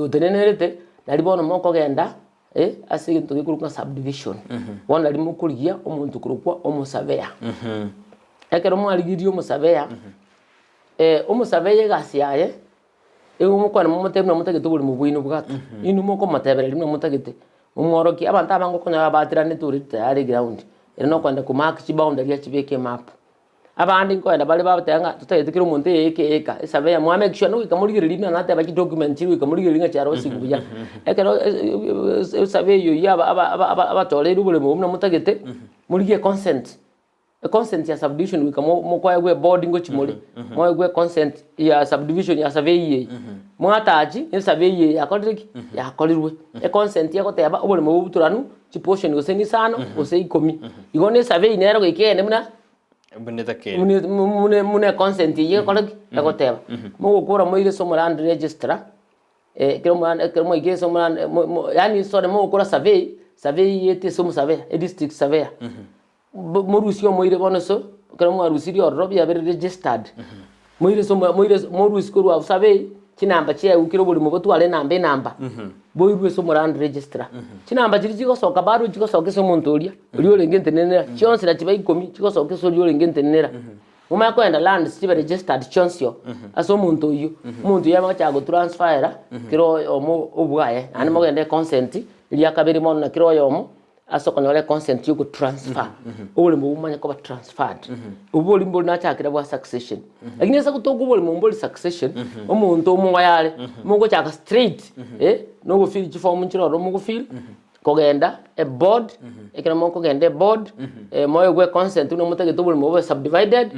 uterenerete nari bono moko genda asige ntugikurukwa subdivision bona ari mukurigia omuntu kurukwa omusaveya ekero mwaligirio omusaveya omusaveya gasiaye umukwana mumutebna mutagete buri mubwino bwato inu moko matebera rimwe mutagete umworoki abantu abango konya batirane turi tayari ground eno kwenda ku mark chi boundary ya chibeke map abandi nkoenda bali babatenga tutayetikira omonto eka surveyor mwa make sure no ikamurigirira na teba ki document iri ikamurigirira cyaro sikubuya ekero surveyor yaba abatolera ubule mu mutagete murigie consent a consent ya subdivision wikamo kwa gwe boarding go chimuri mo gwe consent ya subdivision ya surveyor mwataji ni surveyor yakorirwe a consent ya koteba ubule mu buturanu chi portion go seni sano go sei komi igone surveyor nero ikene mune consent ye kolegi yakoteba mo gukura mo ile Otundo-Land registrar kero ige Otundo-Land yani sore mo gukura survey yete somo survey district surveyor morusio moire bonoso kero mo arusiri orro bya bere registered moire morus ko wa survey kinamba cye ukiro buli mo gutwale namba boirwe Otundo-Land registrar kinamba kiri kiko soka baro kiko soka so montoria uri orengente nenera chonse na chibai komi kiko soka so uri orengente nenera muma kwenda land sibe registered chonsio aso muntu uyu muntu yama chago transfera kiro omo obwaye ani mo gende consent ili akabiri mo na kiro yomo aso konyole consent yuko transfer ubuli mu bumanya ko ba transferred ubuli mbuli na chakira bwa succession lakini esa kutogo ubuli mu mbuli succession omuntu omunwa yale mugo chaka straight no go feel chi form nchiro mo go feel kogenda a board ekena mo kogenda board moyo gwe consent no mutage to ubuli mu subdivided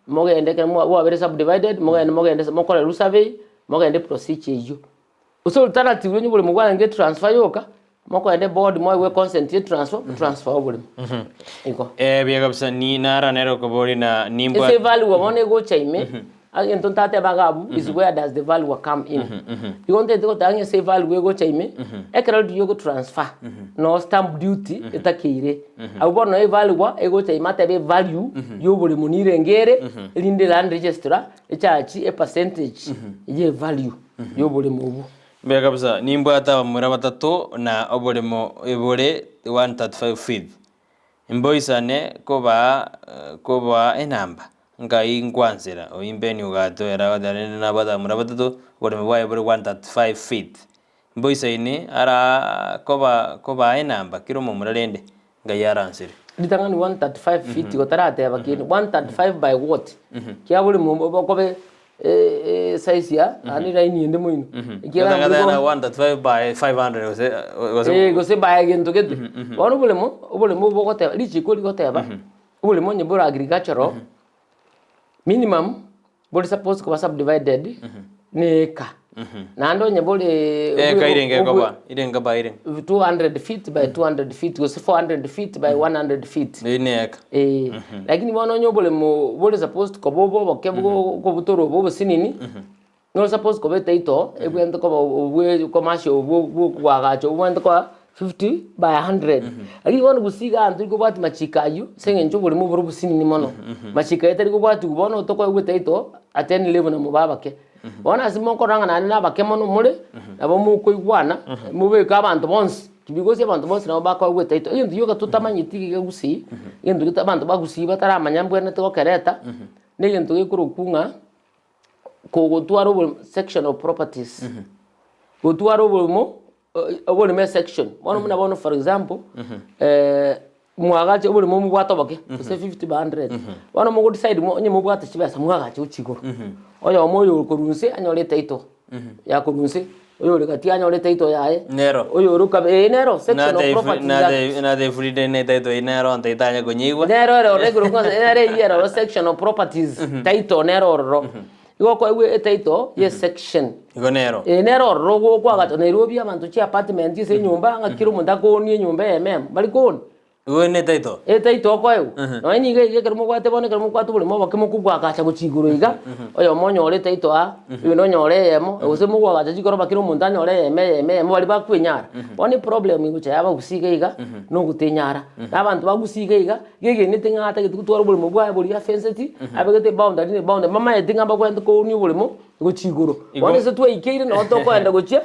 mo gende ekena mo wa very subdivided mo gende mo kole survey mo gende procedure yo uso alternative nyo ubuli mu gwa nge transfer yoka moko ende board mo we consent transfer obule iko bia kabisa ni nara nero ko bori na nimba ese value wone go chaime agento tate bagabu is where does the value come in you want to tange ese value go chaime ekero dio go transfer no stamp duty etakire abona e value ego chaime tabe value yo bole munire ngere linde land registrar echachi a percentage ye value yo bole mubu bia kabisa nimba ata mura batatu na obolemo ebole 135 feet imboisane koba enamba ngai ngwanzira oimbeni ugato era wadane na bada mura batatu obolemo bwa ebole 135 feet imboisane ara koba enamba kiro mu muralende ngai aransire ditangani 135 feet gotarate abakini 135 by what kya bole mu kobe size ya ani line yende moino ikira ngana 135 by 500 gose by gento gete wano bolemo bogote lichi ko ligoteba bolemo nyebora agricultural minimum boli suppose ko subdivided ne ka nando nyebole ka irenga ba 200 feet by 200 feet gose 400 feet by 100 feet ne ka lakini wano nyobole boli suppose ko bobo ko butoro bobo sinini no suppose ko betaito egwento ko bwe commercial bwo kwagacho ubwento ko 50 by 100 lakini wano gusiga antu ko bati machikayu senge ncho boli mu buru sinini mono machika etari ko bati kubono to ko betaito ateni level na mubabake wana simo ko ranga nani na bakemono mure abo mu ko igwana mube ka abantu bonse kibigosi abantu bonse na bako betaito iyo ndiyo tutamanyiti ke Gusii iyo ndiyo abantu ba Gusii batara manyambwe na to kereta ne ndiyo ko kunga ko gotwaro section of properties gotwaro mo obole me section wana muna bono for example mwagache obole mo mubwato bake se 50 by 100 wana mo decide mo nye mubwato chibasa mwagache uchigoro oyo moyo korunse anyole taito ya korunse oyo le kati anyole taito yae nero oyo ruka nero section of properties na de free ne taito nero ntaitanya konyigwa nero regro ko nero section of properties taito nero ro iko ko we taito ye section iko nero nero rogo kwa gato Nairobi abantu chi apartment se nyumba ngakiro munda ko ni nyumba bali ko we ne taito ko yo no ni ge kermo kwate bone kermo kwatu bole mo bakemo kubwa kacha guchiguro iga oyo monyore taito we no nyore yemo ose mo kwa kacha chikoro bakiro munda nyore yeme bali bakwenyara one problem ngucha yaba gusiga iga no gutenyara abantu bagusiga iga gege ni tinga ata gitutwara bole mo bwa bole ya fence ti abegete boundary ne boundary mama edinga bakwenda ko ni bole mo gochigoro wone se tweikeire no tokwenda gochia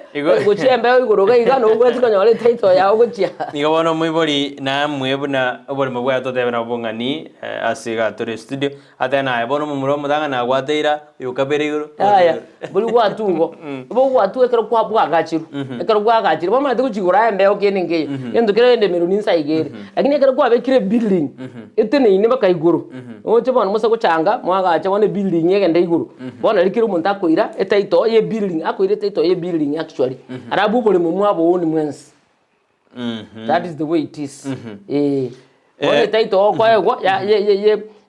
mbeo igoro gaiga no gwetiko nyore title yao gochia nigo bono mwibori na mwebuna obori mabwa totebe na bongani asiga tore studio atena bono mumuro mudanga na gwateira yukabere igoro aya buli gwatugo bo gwatu ekero kwa bwagachiru bo mate gochigora mbeo kenenge yendo kero ende meruni nsaigere lakini ekero kwa bekire building etene ine bakaigoro oche bono musa gochanga mwagacha bone building yegende igoro bono likiro munta koira etaito ye building akoire etaito ye building actually arabu bole mumwabo woni mwensi that is the way it is one etaito kwa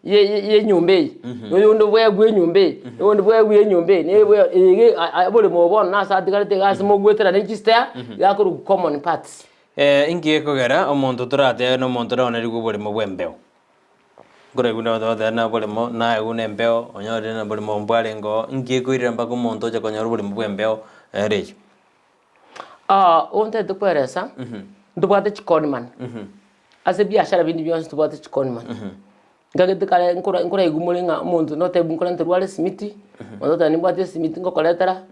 ye nyombe yondo bwegwe nyombe ne bole mobon na sa tigarete gas mogwetera ne chista yakuru common parts ingie kogera omonto turate no monto na rigo bole mobwembeo gore guna do na bole mo na egune mbeo onyore na bole mo mbwalengo ingie koira mpaka monto cha konyoro bole mobwembeo rejo onte tukweresa ndubate chikonman ase biashara bindi byonse tubate chikonman ngagete kale nkora igumulinga umuntu note bunkora nterwale simiti ondo ni bwate simiti ngokoletera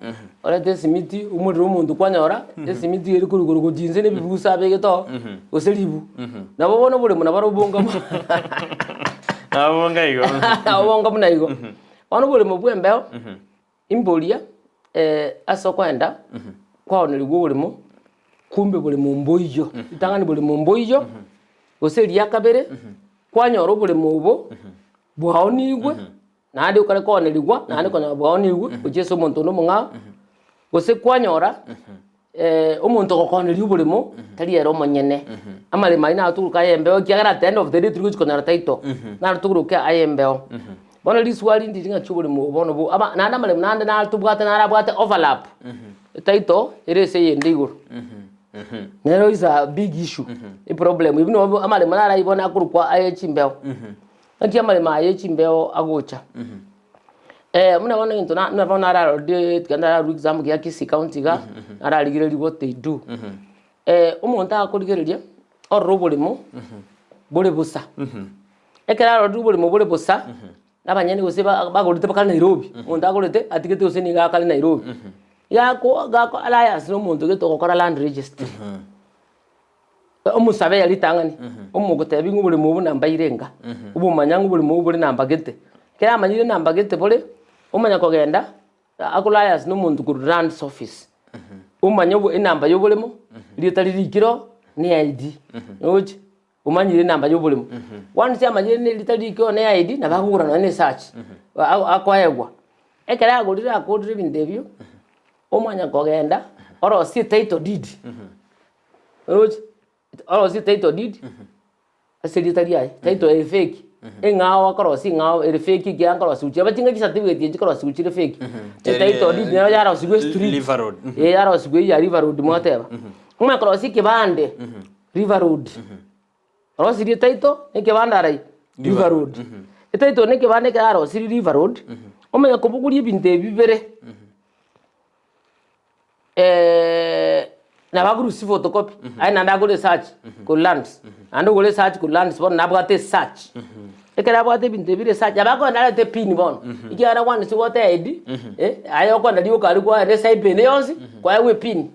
olete simiti umuriro umuntu kwanyora simiti iri kuruguru kujinze ne bibusa begeto oselibu nabo bono bule muna barobonga abonga igo abonga muna igo ono bule mubwembeo imbolia aso kwenda kwao niliguo bule mu kumbe bule mumboijo itangani bule mumboijo oseli yakabere kwanyoro bule mubo bwaonigwe nandi ukale koneligwa nandi konya bwaonigwe ujeso muntu no munga gose kwanyora umuntu gokoneli bule mu tali ero monyene amale maina aturuka yembeo kiagara at the end of the day turi konyora taito na turuka ayembeo bono liswali ndinga chubule mu bono bo aba nanda male nanda na tubwate na arabwate overlap taito erese yendiguru nero is a big issue a problem even amale manara ibona kurukwa ayechimbeo ati amale ma ayechimbeo agocha muna bona into na bona ara de kanda ru exam ya Kisii county ga ara ligire what they do umuntu akurigereria orobulimo bole busa ekera ru bulimo bole busa nabanyeni gose bagorite bakala Nairobi umuntu agorite atigete useni ga kala Nairobi gako alliance no muntu getokora land register omusabe yali tangani omugotebi ngubule mu namba irenga ubumanya ngubule mu bule namba gete kera amanyire namba gete bole umanya kogenda alliance no muntu ku land office umanya ubu inamba yobulemo litali likiro ni ID oje umanyire namba yobulemo once amanyire ni litali likiro ni ID nabakugura no ni search akwayegwa ekera agurira akodire bindebyo omanya kogenda oro si title deed oje oro si title deed asili tali title fake engao akoro si ngao fake ki angoro suchi abatinga certificate yikoro suchi fake title deed na yara sigwe street River Road yara sigwe ya River Road mwateba umanya koro si kibande River Road oro si title ni kibanda rai River Road title ni kibande karo si River Road omanya kubuguri binte bibere na baguru si photocopy ai nanda go research ko lands ando go research ko lands bon na bwate search ekera bwate binte bi research abago ndala te pin bon ikiara wan si wote ID ayo ko ndali ukali kwa research pin yonsi kwa we pin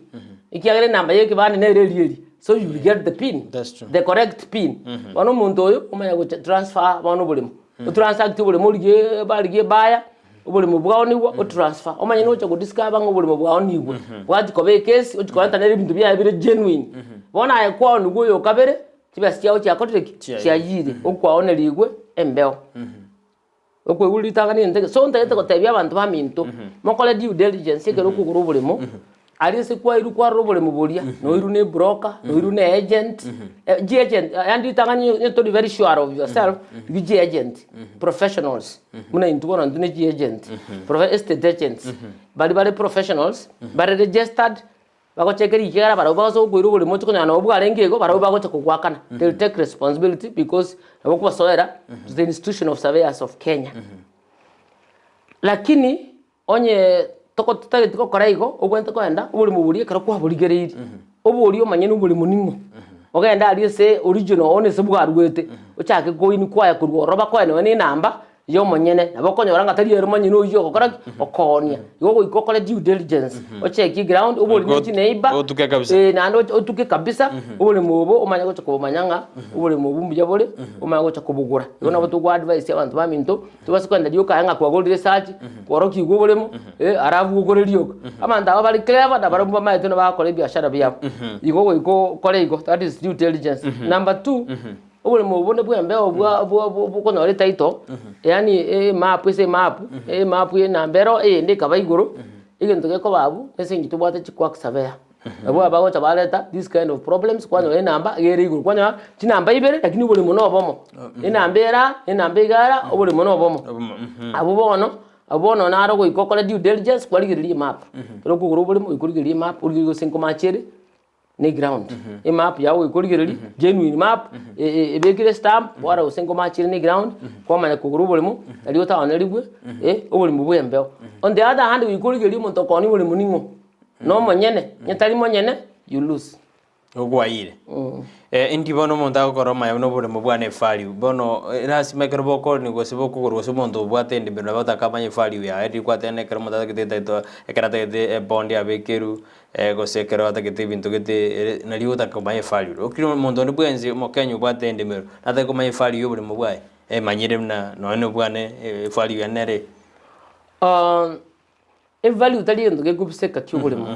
ikiagere namba yeke bani na really so you will get the pin the correct pin ono muntu oyo umanya go transfer bono bulimo transact bulimo lige balige baya ubuli mubwaonigwa o transfer omanye no cyo discover ngo buli mubwaonigwa bwati kobe case uchikoranta nere bintu bya bire genuine bona aye kwa onigwo yo kabere kibasiya o cyakotire cyagire okwaone ligwe embeo okwe uli tangani ndege so ndete kotebya abantu baminto mokole due diligence ekero kuguru bulimo ali se kwa iru kwa robole mubolia no iru ne broker no iru ne agent agent and tangani you to be very sure of yourself you agent professionals muna intubona ndune agent estate agents bali professionals bali registered bako chekeri kigara bara bazo kwiru buli mocho konyana obwarengego bara bako chekugwakana they will take responsibility because abo kubasoera the institution of surveyors of Kenya lakini onye toko tutari tiko koraigo ogwente kwenda ubuli mubuli karo kwa buligereiri obuli omanye n'ubuli munimo ogenda ali se original one se bwarwete ochake goini kwaya kurwo roba kwa ne namba yo monyene nabo konyoranga tari ero manyino yo gokora okonia igo ikokore due diligence ocheki ground ubuli nchi neighbor otuke kabisa nando otuke kabisa ubuli mubo umanya gocha kumanyanga ubuli mubo mbuya bole umanya gocha kubugura igo nabo tugo advice abantu baminto tubasikanda dio kanga kwa gold research koroki igo bolemo arabu gorerio amanda aba bari clever da barumba maito na bakore biashara byabo igo iko kore igo that is due diligence number 2 ubule mubone bwembe obwa title yani map ye nambero ndi kabaiguru igintu geko babu esingi tubwate chikwa surveyor abo abago tabaleta this kind of problems kwano namba gere iguru kwano chinamba ibere lakini ubule muno bomo inambera igara ubule muno bomo abono naro go ikokole due diligence kwaligiri map ro kuguru ubule mu ikurigiri map urigiro sinko machere ni ground map yawo ikurigiri genuine map ebekire stamp wara usengo machere ni ground kwa manya kuguru bole mu ali utaona libwe ubuli mu bwembe on the other hand ikurigiri mu tokoni bole muningo no monyene nyatali monyene you lose ogwaire indi bono monta gokoroma no bole mu bwane value bono rasi mekero boko ni gosibo kuguru so monto bwate ndi beno bata kamanye value ya eri kwatene kero monta gete to ekarate gete bond ya bekeru gosekero atakete bintu gete naliwo takamanye value okiro monto ndi bwenzi mokenyu bwate ndi mero nata kamanye value yo bole mu bwae manyire na no bwane value ya nere value tali ndo gekubiseka kyobole mu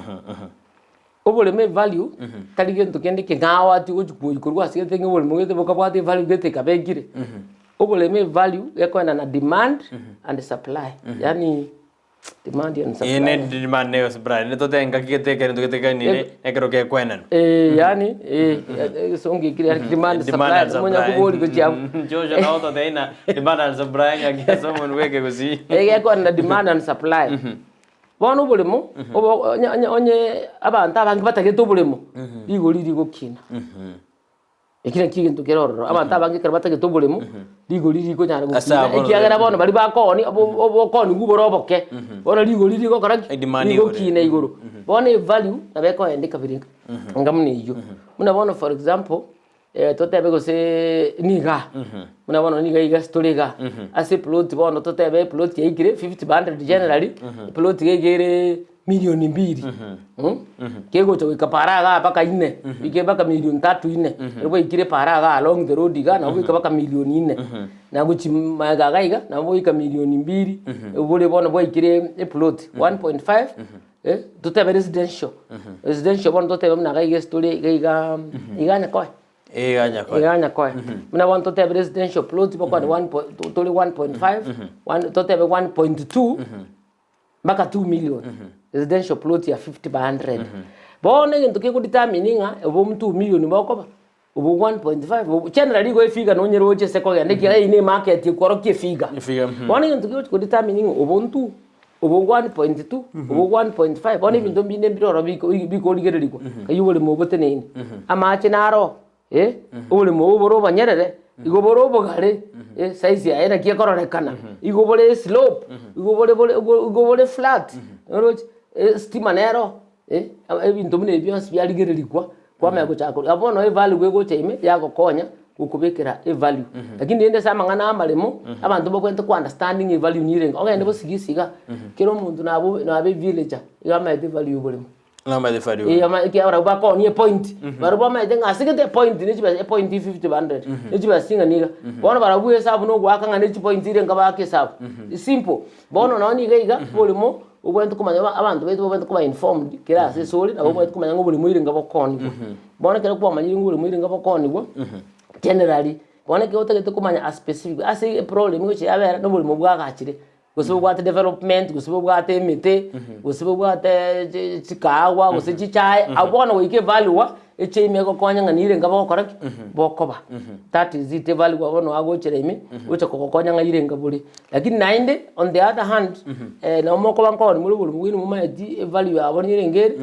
obole me value tali gento kende ke ngawa ati ojukurwa sigete ngobole mugete bokabwate value gete kabegire obole me value yakona na demand and supply yani demand and supply ene demand ne supply ne totenga kigete kende gete kani ekero ke kwena yani songi kile demand supply monya kuboli gocha jojo na auto deina demand and supply ngaki someone weke gosi yakona na demand and supply bono bulimo onye abantu abangi batagete bulimo ligori ligokina ekira kigintu keroro abantu abangi kare batagete bulimo ligori ligonyana gukina ekiyagera bono bali bakoni obokoni guboroboke bono ligori ligokora ligokina iguru bono value nabeko endika biringa ngamune iyo muna bono for example totebe gose niga muna bono niga iga storiga ase plot bono totebe plot yigire 50 generally plot yigire milioni 2 kego to ikaparaga paka 4 ike baka milioni 3 4 rebo ikire paraga along the road iga na bika baka milioni 4 na guchi magaga iga na bo ika milioni 2 ubule bono bo ikire plot 1.5 totebe residential bono totebe muna ga iga story iga nyakoi iganya kwa muna want to have residential plot boko 1.5 to have 1.2 baka 2 million residential plot ya 50 by 100 bone ngintu ke kudetermininga obo 2 million boko obo 1.5 generally go figure no nyero je seko ya ndiki ine market ikoro ke figure bone ngintu ke kudetermininga obo 2 obo 1.2 obo 1.5 bone bintu bine biroro biko ligereriko kayubole mobote nini amache naro ubule muboro banyerere igoboro bogare size ya era kia kororekana igobole slope igobole flat stima nero ebintu bine byose byaligererikwa kwa mego chako abono value gwego time yako konya ukubekera value lakini ende sama ngana amalemo abantu bokwente ku understanding value nirenga ogende bosigisiga kero muntu nabe villager igama value ubulemo namba de value ama ikiara bako ni point baruba ma denga sigete point ni chiba point 50 100 ni chiba singa niga bono barabu hesabu no gwaka ngane chi point ile ngaba ke hesabu simple bono na ni gaiga bolimo ubwento kumanya abantu betu ubwento kuba informed kira asesori abo ubwento kumanya ngo bolimo ile ngaba koni bono kera kuba manyi ngo bolimo ile ngaba koni bo generally bono ke otegete kumanya a specific ase problem ngo chabera no bolimo bwagachire gusibo bwate development gusibo bwate mete gusibo bwate chikawa gusibo chichai abona wike value eche imeko konya nganire ngaba koraki bokoba that is it value abona wago chereme ucha kokonya ngire ngabuli lakini nainde on the other hand na moko bankoni muri buli mwini mumaji value abonire ngere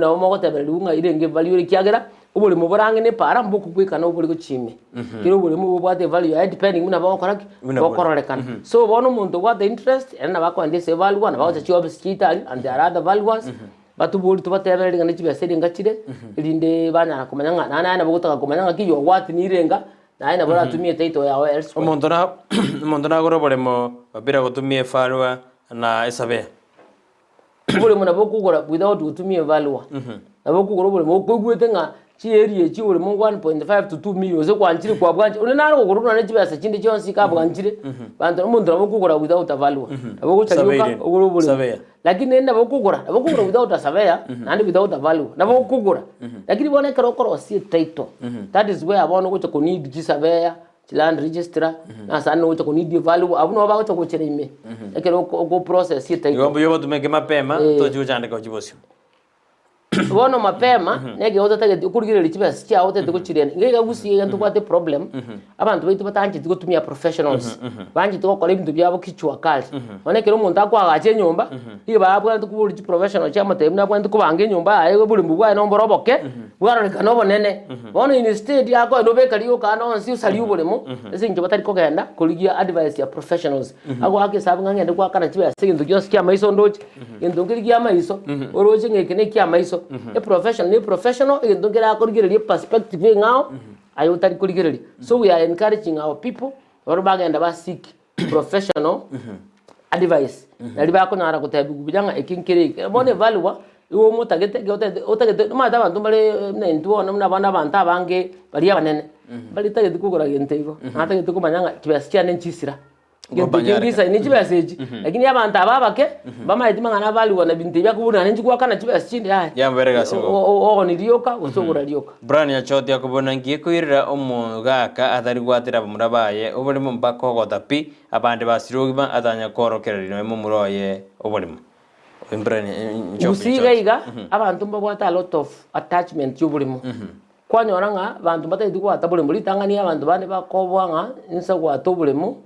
na moko tabelunga ire nge value kiagera ubuli muburange ne para mbuku kwikana ubuli guchime kiro ubuli mu bwate value depending muna bakoraki bokororekana so bono muntu what the interest and abako ndese value na bacha chiwa biskitali and there are other values batu buli tubatebera ngane chibe sedi ngachire linde bana kumanyanga nana na bugutaka kumanyanga kiyo what ni renga na ina bora tumie title yao elsewhere umuntu na goro bolemo babira gutumie value na esabe bolemo na bokugora without gutumie value na bokugora bolemo kugwete nga chieri chi bolemo 1.5 to 2 million zo kwanchire kwa bwanje une naro gukuru na chibasa chindi chonsi ka bwanchire bantu umuntu na bokugora without value na bokuchayuka ogoro bolemo lakini nenda bokugora without a surveyor and without a value na bokugora lakini bona kerokoro si title that is where abona kucha ku need surveyor land registrar na sana kucha ku need value abuno ba kucha kuchira ime ekero go process si title yobo tumeke mapema to juchande ko chibosio bono mapema nege otatege kurigire chibasa cha otete kuchirena ngega Gusii yantu kwate problem abantu baitu batanchi tukutumia professionals banji tukokora ibintu byabo kichwa kali onekero umuntu akwagache nyumba iba abwantu kuburi professional chama temna abwantu kubange nyumba ayo buri mbugwa no mboroboke bwaroreka no bonene bono instead yako no bekari yo kana onsi usali uburemo esinje batari kogenda kurigia advice ya professionals ago akisabu ngangende kwa kana chibasa kintu kyose kya maiso ndochi kintu kirigia maiso oroje ngekene kya maiso a professional ingondongera kurigirira perspective ngao ayo tari kurigirira so we are encouraging our people or bagenda ba seek professional advice nali bako nara kutebi kubijanga ekinkire bone value iwo mutagete otagete mata bantu bale nentu ona mna bana banta abange bali abanene bali tagete kugora gente ivo atagete kumanyanga kibasya nenchisira ngisa ni chibaseji lakini abantu ababake bamaiti mangana value na bintu byakubuna nenjikwa kana chibasindi haya yamberega singo ni rioka usogora rioka brand ya choti yakubona ngiye kwirira omugaka athari gwatira murabaye oburimo mpaka gotapi abandi basirogima atanya korokerera mu muroye oburimo brand Gusii gaiga abantu mbabwata a lot of attachment y'oburimo kwanyoranga bantu bataitu kwata bulemo litangania abantu bane bakobwanga insa kwata bulemo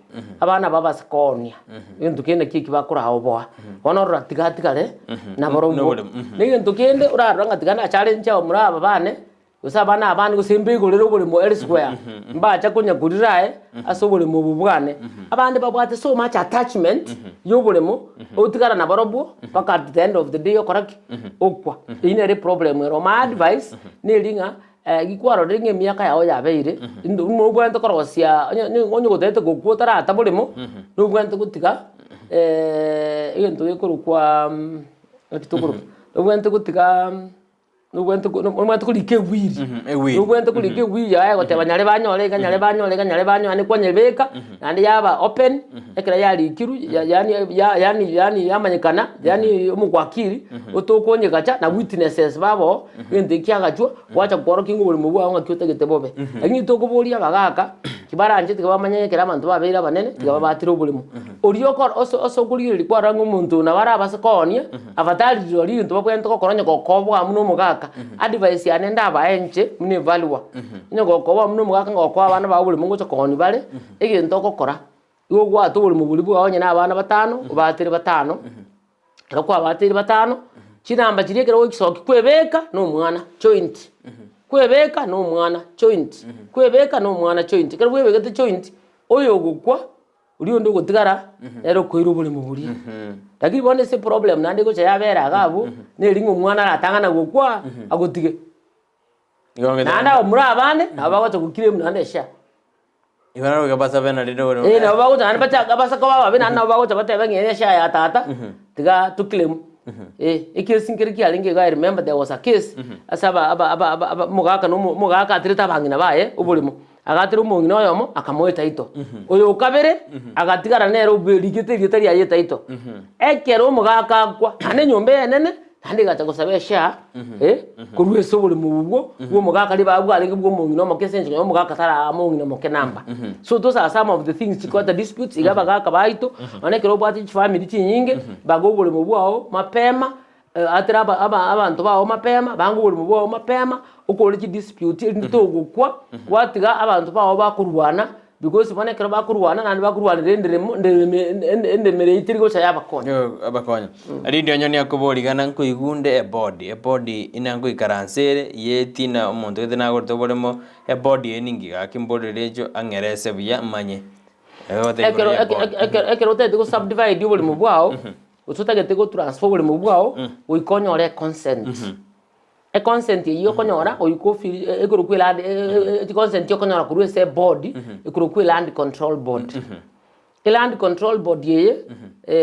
abana babaskonia into kende kiki bakura hawo ono ratigatigale na borombo into kende uraranga tigana challenge wa muraba bane usabana abandi gusimbe golero bulemo elsewhere mbacha kunya gurirae aso bulemo bubwane abandi babwate so much attachment yo bulemo utigara na borombo paka at the end of the day okoraki okwa ine problem ero my advice ni linga gikwaro ringe miaka yao yabeire no bwento korosia onyo gotete gokwotara atabulimo no bwento gutiga egento gekorukwa atitokoro no bwento gutiga no bwento kulike wiri no bwento kulike wiri ya goteba nyale banyo ani kwanyebeka andi yaba open ekera yali kiru yani yamanyikana yani umukwakiri utokonye gacha na witnesses babo ende kyagachwa wacha kworo kingo buri mubu anga kyotegete bobe lakini tokoboria bagaka kibaranje tikabamanye kera abantu babera banene tikababatira obulimo orioko oso kulire kwarango umuntu na barabasekonia avatali riri ntwa kwento kokoronya kokobwa muno mugaka advice yanenda abaenche mune value ino kokobwa muno mugaka ngokwa abana ba bulimo ngocho koni bale egento kokora iwo gwatu buli mubulibu abanye na abana batano ubatire batano akwa abatire batano kinamba kirekera okisoki kwebeka no mwana joint kwebeka no mwana joint kwebeka no mwana joint kera kwebeka te joint oyo gukwa uriyo ndo gutigara ero kwiro buli muburia lakini bone se problem nande ko cyabera agabu ne ringo mwana aratangana gukwa agutige nanda muri abane abagocha gukire munande sha ibana rugabasa bena rido na bagocha nande bacha gabasa ko baba bena na bagocha batebe ngene sha ya tata tiga tuklem ikisinkiri kyalinge ga remember there was a case asaba mugaka atirita bangina baye ubulimo agatira umungina oyomo akamoeta ito oyo kabere agatigara nero ubirigite ritari ayeta ito ekero mugaka kwa ane nyombe nene kandi gacha gusabesha kurwe sobule mubwo bwo mugaka libabwa alinge bwo mungina mokesenje yo mugaka tara mungina moke namba so those are some of the things got the disputes igaba gaka baito anekero bwati family chinyinge bagobule mubwo mapema atira abantu bawo mapema bangubule mubwo mapema ukore ki dispute ndito gukwa watiga abantu bawo bakurwana because bonekero bakurwana nandi bakurwana ndemere itirigo cha yabakonya abakonya ari ndio nyoni yakuborigana nkuigunde ebody inango ikaransere yetina umuntu wethina gorto bolemo ebody eningi akimborerejo angerese buya manye ekero tete go subdivide buli mubwao utotagete go transfer buli mubwao uikonyore consent e consent iyo konyora oyiko feel eguru kwe land e consent yo konyora kuru se board eguru kwe land control board land control board yeye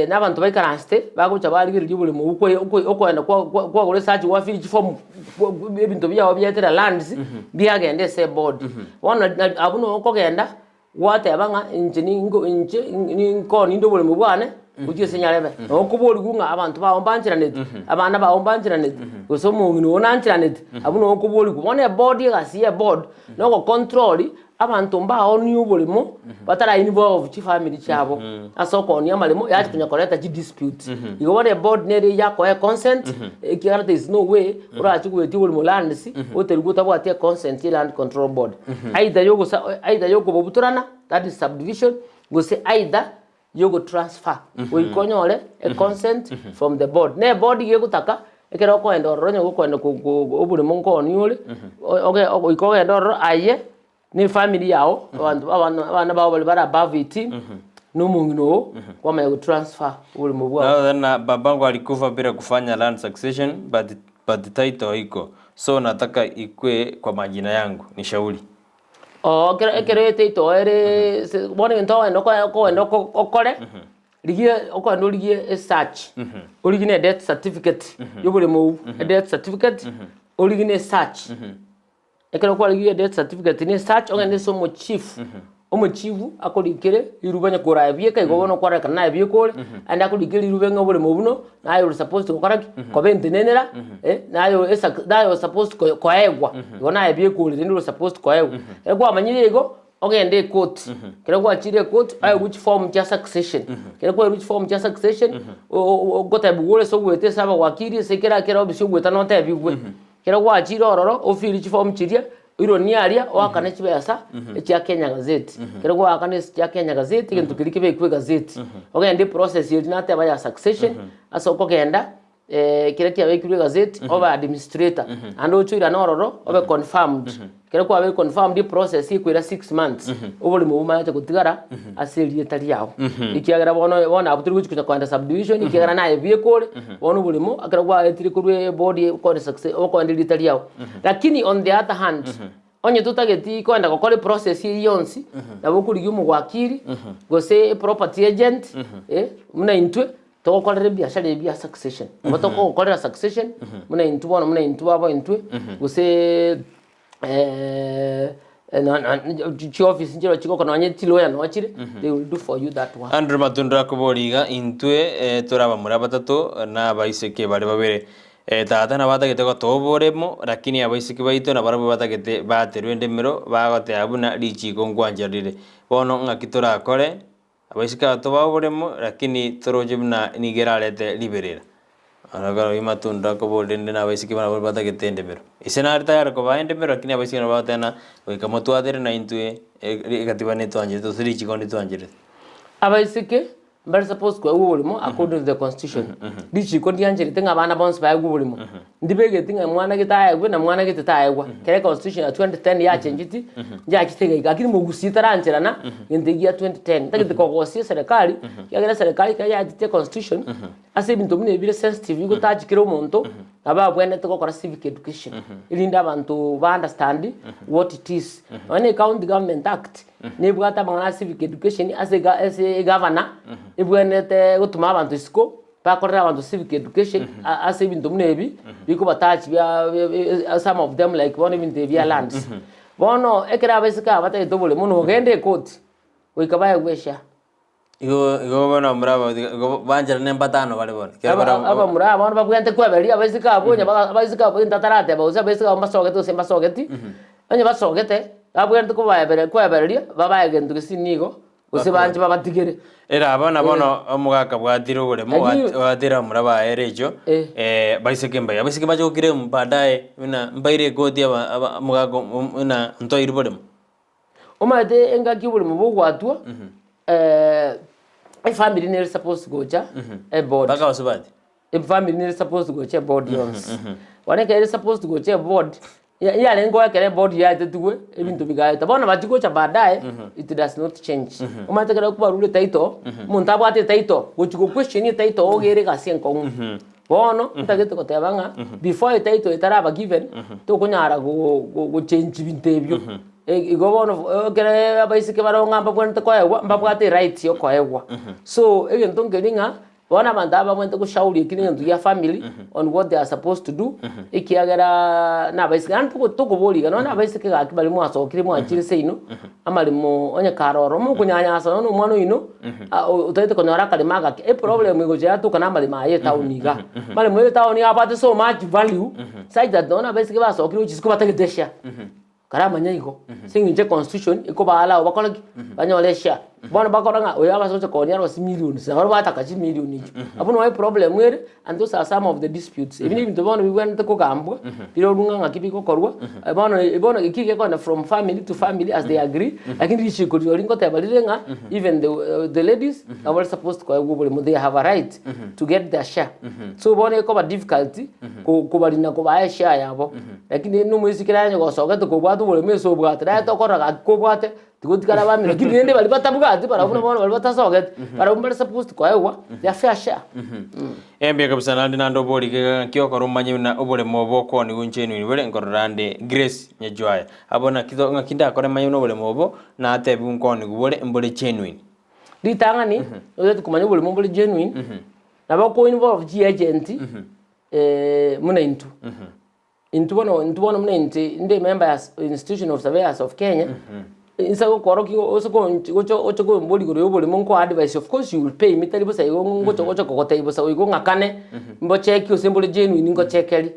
n'abantu bayikaraste baguca barigirije ubulimo ukwenda kwa gore search wa feel form ebintu byawo byetera lands byagende se board wona abuno okogenda watebanga inje ninko nindo bulimo bwane ugiye senyarebe okuboli kunga abantu baombanjiranete abana baombanjiranete gosomo ngino onanjiranete abuno okuboli kubone board yasiye board noko control abantu mbao ni ubulimo batara involve chi family chabo asoko ni amalimo yaje kunya koleta chi dispute igobone board nere yako e consent there is no way urachi kuweti ubulimo lands oteriguta bwate consent land control board either yogo bobuturana that is subdivision go say either yogo transfer we konyole a consent from the board ne board yegutaka ekero ko endoro nyo ko endo ubulimo ngoni ule oge ko endoro aye ni family yao abana babo bali bara above 18 n'umungino kwa mayo transfer uli mubwa na babangu alikufa bila kufanya land succession but the title iko so nataka ikue kwa majina yangu ni shauri kere title ere bone nto endo okore ligie okwando ligie search original death certificate yobule mu death certificate original search ekero kwa ligie death certificate ni search ogende so mo chief omo chief akolikere irubanya kora ebieka igobono kwara kana ebiekore and akolikere irubenga bole mobuno na you supposed to koraki ko bentenenera na you supposed ko egwa yona ebiekore ndi supposed ko egwa egwa manyire ego ogende court kero kwa chire court ayo which form just succession kero kwa which form just succession gota bugole so gwete saba wakiri sekera kero bisho gweta nota ebigwe kero kwa chire ororo ofili chi form chiria iro niaria wakane chibesa echa Kenya Gazette kero kwa wakane echa Kenya Gazette kintu kirike kwe Gazette ogende process yiri nate baya succession asoko kenda kire kya kwe Gazette over administrator ando chuira nororo obe confirmed kero kwa be confirmed the process ikwira 6 months obuli mu buma kutigara aseli tari yawo ikiagara bona abutiri kuchikuta kwanda subdivision ikiagara naye vehicle bono bulimo akara kwa etiri kurwe body ko success oko ndili tari yawo lakini on the other hand onye tutageti kwenda gukora process yonsi nabukuri y'umugwakiri gose property agent muna intwe tokokorera biashara ya succession mutoko gukorera succession muna intu abo intwe gose chi office njero chiko kana nyeti lawyer no chire they will do for you that one Andrew Matundra kuboriga intwe turaba muri batatu na baiseke bari babere tata na batagete ko toboremo lakini abaiseke baito na barabu batagete baterwe ndemero bagote abuna lichi kongwanjarire bono ngakitora akore abaiseke atobaboremo lakini toroje buna nigeralete liberera aragaro Matundra kuborende na abaiseke bana batagete ndemero isena tayari ko baende pero lakini abaiseke na batana weka motwadere na intwe ikatibane twanje to lichi kondi twanjire abaiseke mbere suppose kwa ubulimo according to the constitution lichi kondi yanjire tenga bana bonse ba ubulimo ndibege tinga mwana gitaye na mwana gitaye kere constitution ya 2010 ya change nja kitega lakini mu Gusii taranjerana ndegia 2010 tagite ko gosi serikali yagira serikali kaya yatite constitution ase bintu mune bire sensitive go tajikira umuntu aba bwene to gukora civic education ilinda abantu ba understand what it is when county government act nebwata bangana civic education ase governor ibwene te gutuma abantu isiko bakorera abantu civic education ase bintu mune biko batachi bya some of them like one even the via lands bono ekera besika bataye to bole muno gende court wikabaye gwesha Igo bana muraba banjira nempatano bale bone aba muraba bana babwente kwabeli abasika abonya abasika abo intatarate abaza abasika basogete semba sogeti anye basogete abwente ko bayabere kwabeli babaye gendu kisinigo use banje babatigere era abana bono omugaka bwatiro bole mo watira muraba erejo baiseke mbaye abasike baje kire mbadaye ina mbaire godi aba mugaka ina ntoiri bole omade engaki bole mu bugwatwa a family is supposed to go a board. Baka wasubadi. A family is supposed to go a board. When I is supposed to go a board, yeah, then go a board yet to do even to be guided. The one about to go to Badai, it does not change. No matter what rule title, Montabati title, which go question your title, or Ericasian Kong. bono ntagete kotebanga before title itaraba given to kunyara go change bintebyo igo bono kere abaisike baronga mbabwente koegwa mbabwate right yo koegwa so egento ngelinga bona abantu abamwente kushauri kini ntu ya family on what they are supposed to do ikiagera na abaisike antu tukuboliga no na abaisike gaki bali mwasokire mwachire seino amali mo onye karoro mu kunyanyasa no mwana ino utaite konyora kalimaga problem igo je atu kana mali maye tauniga mali mo tauni abate so much value side that no na abaisike basokire uchisiko bategedesha karama nyaiko singinje constitution iko baala bakora banyolesha bona bakora oya basoche konya ro million sa ro bataka chi million ijo abuno why problem were and those are some of the disputes even if the one we went to kugambwa biro runga kibiko korwa bona ikike kona from family to family as they agree lakini rishiko ringo tebalirenga even the ladies are well supposed to go they have a right to get their share so bona iko ba difficulty kubalina kuba share yabo lakini no muisikiranye go soga to kubatu bole meso bwate da to kora ko bwate tigutikara bami lakini nende bali batabugati para bona bali batasoget para umbe supposed to kwa their fair share embia kabisa nandi nando boli kioko rumanye na obole mobo ko ni unchenu ni wele ngorande Grace Nyajwaya abona kido ngakinda kore manyu no bole mobo na atebi unko ni bole mbole genuine ditangani ozetu kumanyu bole mbole genuine na bako involve G agent muna into one muna inde members institution of surveyors of Kenya insa ko koroki oso ko mboli go yobole monko advice of course you will pay mitali bosa ngocho ko taibo sa go ngakane mbo check yo symbol genuine ngo checkeri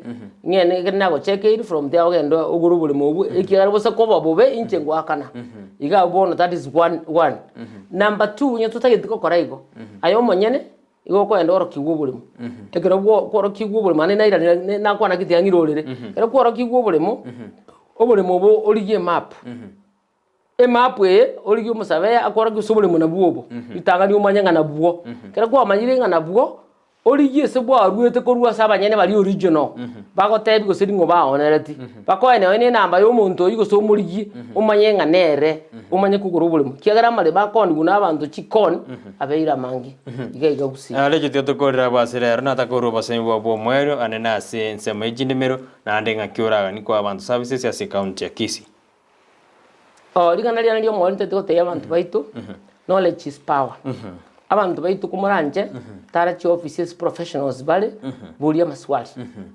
ngene na go checkeri from there ogendo ogurubule mobu ikira bosa ko babobe inche ngo akana iga bono that is one number 2 nyo tutagite ko koraigo ayo monyene igo ko endo roki gubulimo ekero ko roki gubulimo mane na ira na kwa na kitiyangirorere kero ko roki gubulimo obulimo bo oligie map map origi musabeya akora gusubule muna buobo itangani umanyanga na buo kera kwa manyirenga na buo origi sebwa ruete ko ruwa sabanyene bali original bako tebi go sedingo ba onereti bako ene namba yo muntu yigo so murigi umanyenga nere umanye kugurubule kiagara male bako nduna abantu chikon abeira mangi igaiga Gusii leje tyo tokorera basirero na takoro basembo bo mwero anena se nsema ijindimero na andenga kiuraga ni kwa abantu services ya county ya Kisii ligana lyo mwonte tote abantu baitu knowledge is power abantu baitu kumuranje tara chi offices professionals bale bulia maswali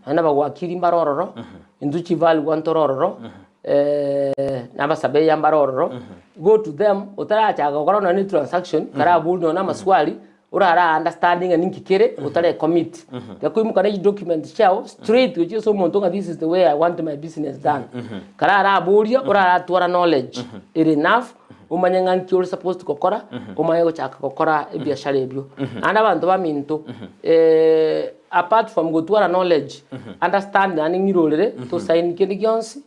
ana bagwakiri mbarororo induchi vali wantorororo nabasabe yambarororo go to them utaracha gakora ni transaction kara bulno na maswali urara understanding and nkikere utare commit yakuimuka na document chao straight which is so montonga this is the way I want my business done karara bulia urara twara knowledge it enough umanyanga nki supposed to kokora umaye gochaka kokora biashara ebyo and abantu baminto apart from go twara knowledge understand and ngirorere to sign kindi gyonsi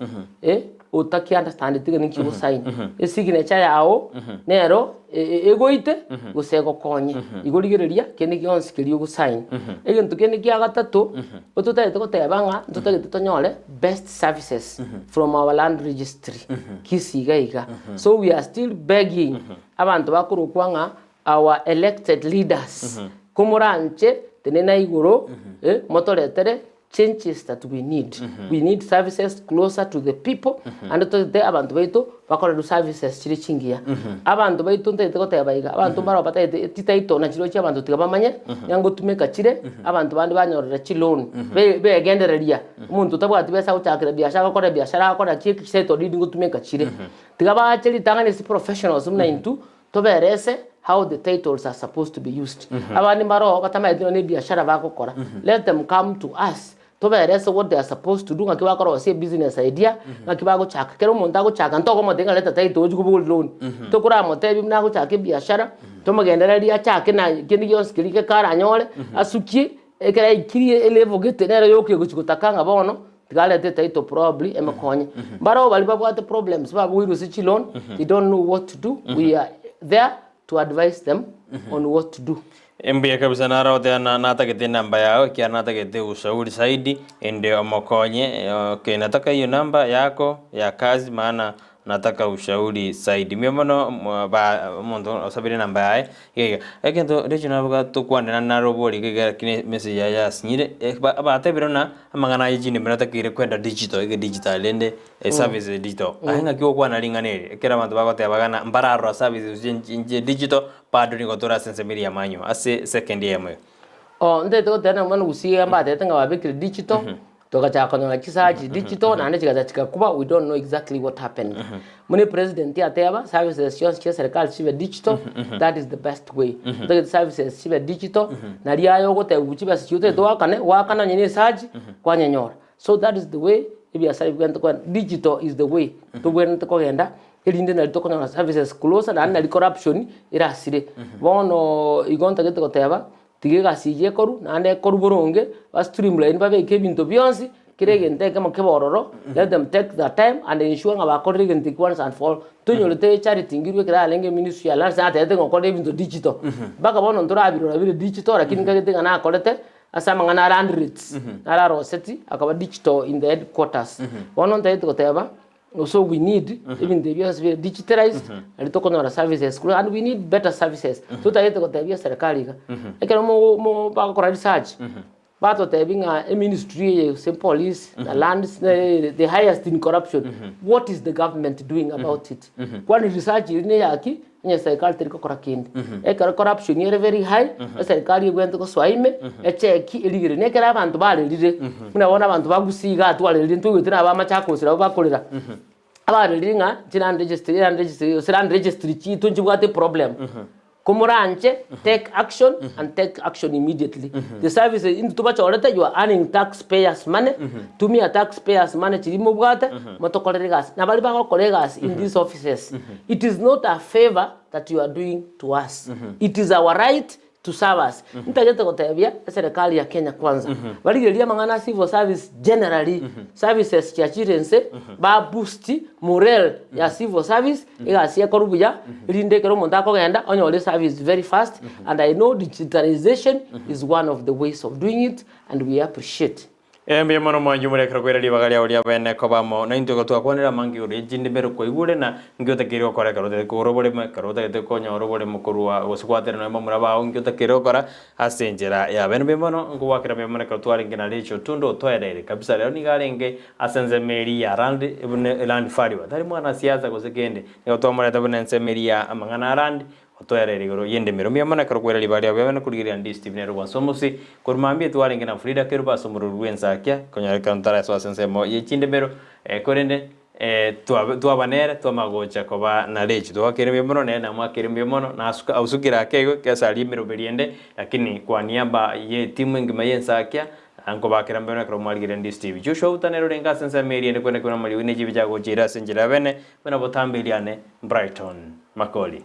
utaki understand tige niki go sign signature yao nero egoite gusego konye igorigereria kindi gyonsi kiri go sign egento kindi kya gatatu ututaite gotebanga tutagite tonyole best services from our land registry Kisii gaiga so we are still begging abantu bakuru kwanga our elected leaders kumuranche tenena igoro motoretere changes that we need. We need services closer to the people and to the abantu baitu bakora do services chiri chingia abantu baitu ntete gotebaiga abantu baro batete titaito na chiro cy'abantu tigabamanye yango tumeka chire abantu bandi banyorera chilon begendereria umuntu tabwati besa utakira biashara akora biashara akora chiki seto didi ngutumeka chire tigaba chiri tangane si professionals mna into toberese how the titles are supposed to be used abandi baro batama ne biashara bakokora let them come to us toberese what they are supposed to do ngakibakora wase business idea ngakibago chaka kero umuntu agochaka ntoko modenga leta title ujikubu loan tokura motebi mnago chaka biashara tomagendereria chaka na kindi yonse kirike kara nyole asuki ekera ikiri level getenera yoke guchikutakanga bono tigalete title probably emakonye baro bali babwate problems babu wirusi chilon they don't know what to do we are there to advise them on what to do. Mbia kabisa narote na natakete namba yao kia natakete ushauri zaidi ndio mokonye nataka hiyo namba yako ya kazi maana nataka ushauri zaidi miomono ba muntu osabire namba yae yega ekento recho nabuga tukwandana na robori kigera kine message ya sinyire abatebiro na amangana yijini meratakire kwenda digital ende service digital ahinga kyo kwana linganere ekera abantu bagotebagana mbararo services inje digital padu ngotora sense media manyo ase second year ndete ko tena mwana Gusii amba tete ngababikire digital tokachakona chisaji digital na ndechika chikakuba we don't know exactly what happened mune president yateba services cha serikali chive digital that is the best way the services chive digital na liayo gote uchiba sichute wakana nyine saji kwa nyenyora so that is the way ibya service kwa digital is the way to went ko genda ilinde na litokona services closer na corruption irasire bono igonta gete goteba tigega sije koru nande koru boronge ba streamline ba beke binto bionsi kirege nteke mo kebororo let them take the time and ensure ngaba korige ntik once and for all tunyolete charity ngirwe kira lenge ministry ala sa tete ngokore binto digital baka bono ntora abiro digital lakini kagete ngana korete asama ngana hundreds ara roseti akaba digital in the headquarters bono ntete goteba so we need even the bios be digitalized and to kono services and we need better services so tayete ko tabia serikali ka ekero mo ba ko research ba to tabinga a ministry some police the lands the highest in corruption what is the government doing about it kwani research ne yaki nye serikali teriko korakindi ekero corruption is very high serikali gwento ko swaime echeki eligire nekera abantu balirire munabona abantu bagusiga atwalirire ntugitira abamachakosira bakolera abaringa tinan registry chitu njibwate problem kumuranche take action and take action immediately the services into tubachorete you are earning taxpayers money tumia taxpayers money chirimo bwate motokolere gas na bali bakokore gas in these offices it is not a favor that you are doing to us it is our right to serve us ntajete kotebia serikali ya Kenya kwanza baligeria mangana civil service generally services cha chirense ba boost morale ya civil service igasia korubuya rindekero montako genda onyole service very fast and I know digitalization is one of the ways of doing it and we appreciate Embe mono mwanju murekera kwera libagalia olia bene kobamo na into gotwa kwanera mangi uri jindi bero ko igure na ngyote kiro kora karote ko robole me karote te konya robole mukurwa goskwatera no mamura ba ngyote kiro kora asenjera ya bene mono ngwakira be mono katwari ngina lecho tundo toyere kabisa leo ni garenge asenze meri ya land fariwa tari mwana siasa gosekende ngotwa mwana tabone nsemeri ya amangana rand otoyere rigoro yende mero miyamana karokwera libali abana kurigira ndi Steve Nero wansomusi kurmambie twaringe na Frida Keruba somuru ruenza kya konya kantara so sensemo yechinde mero korende twabanere twamagocha koba na lechi twakere myono na mwakere myono na ausukira kego kesa limero beriende lakini kwa niaba ye timu ngima yenza kya anko bakira mbona kro malgire ndi Steve Joshua utanero renga sensa meri ende kwenda kuna mali wine jibijago jira senjira bene bana botambiliane Brighton Makoli.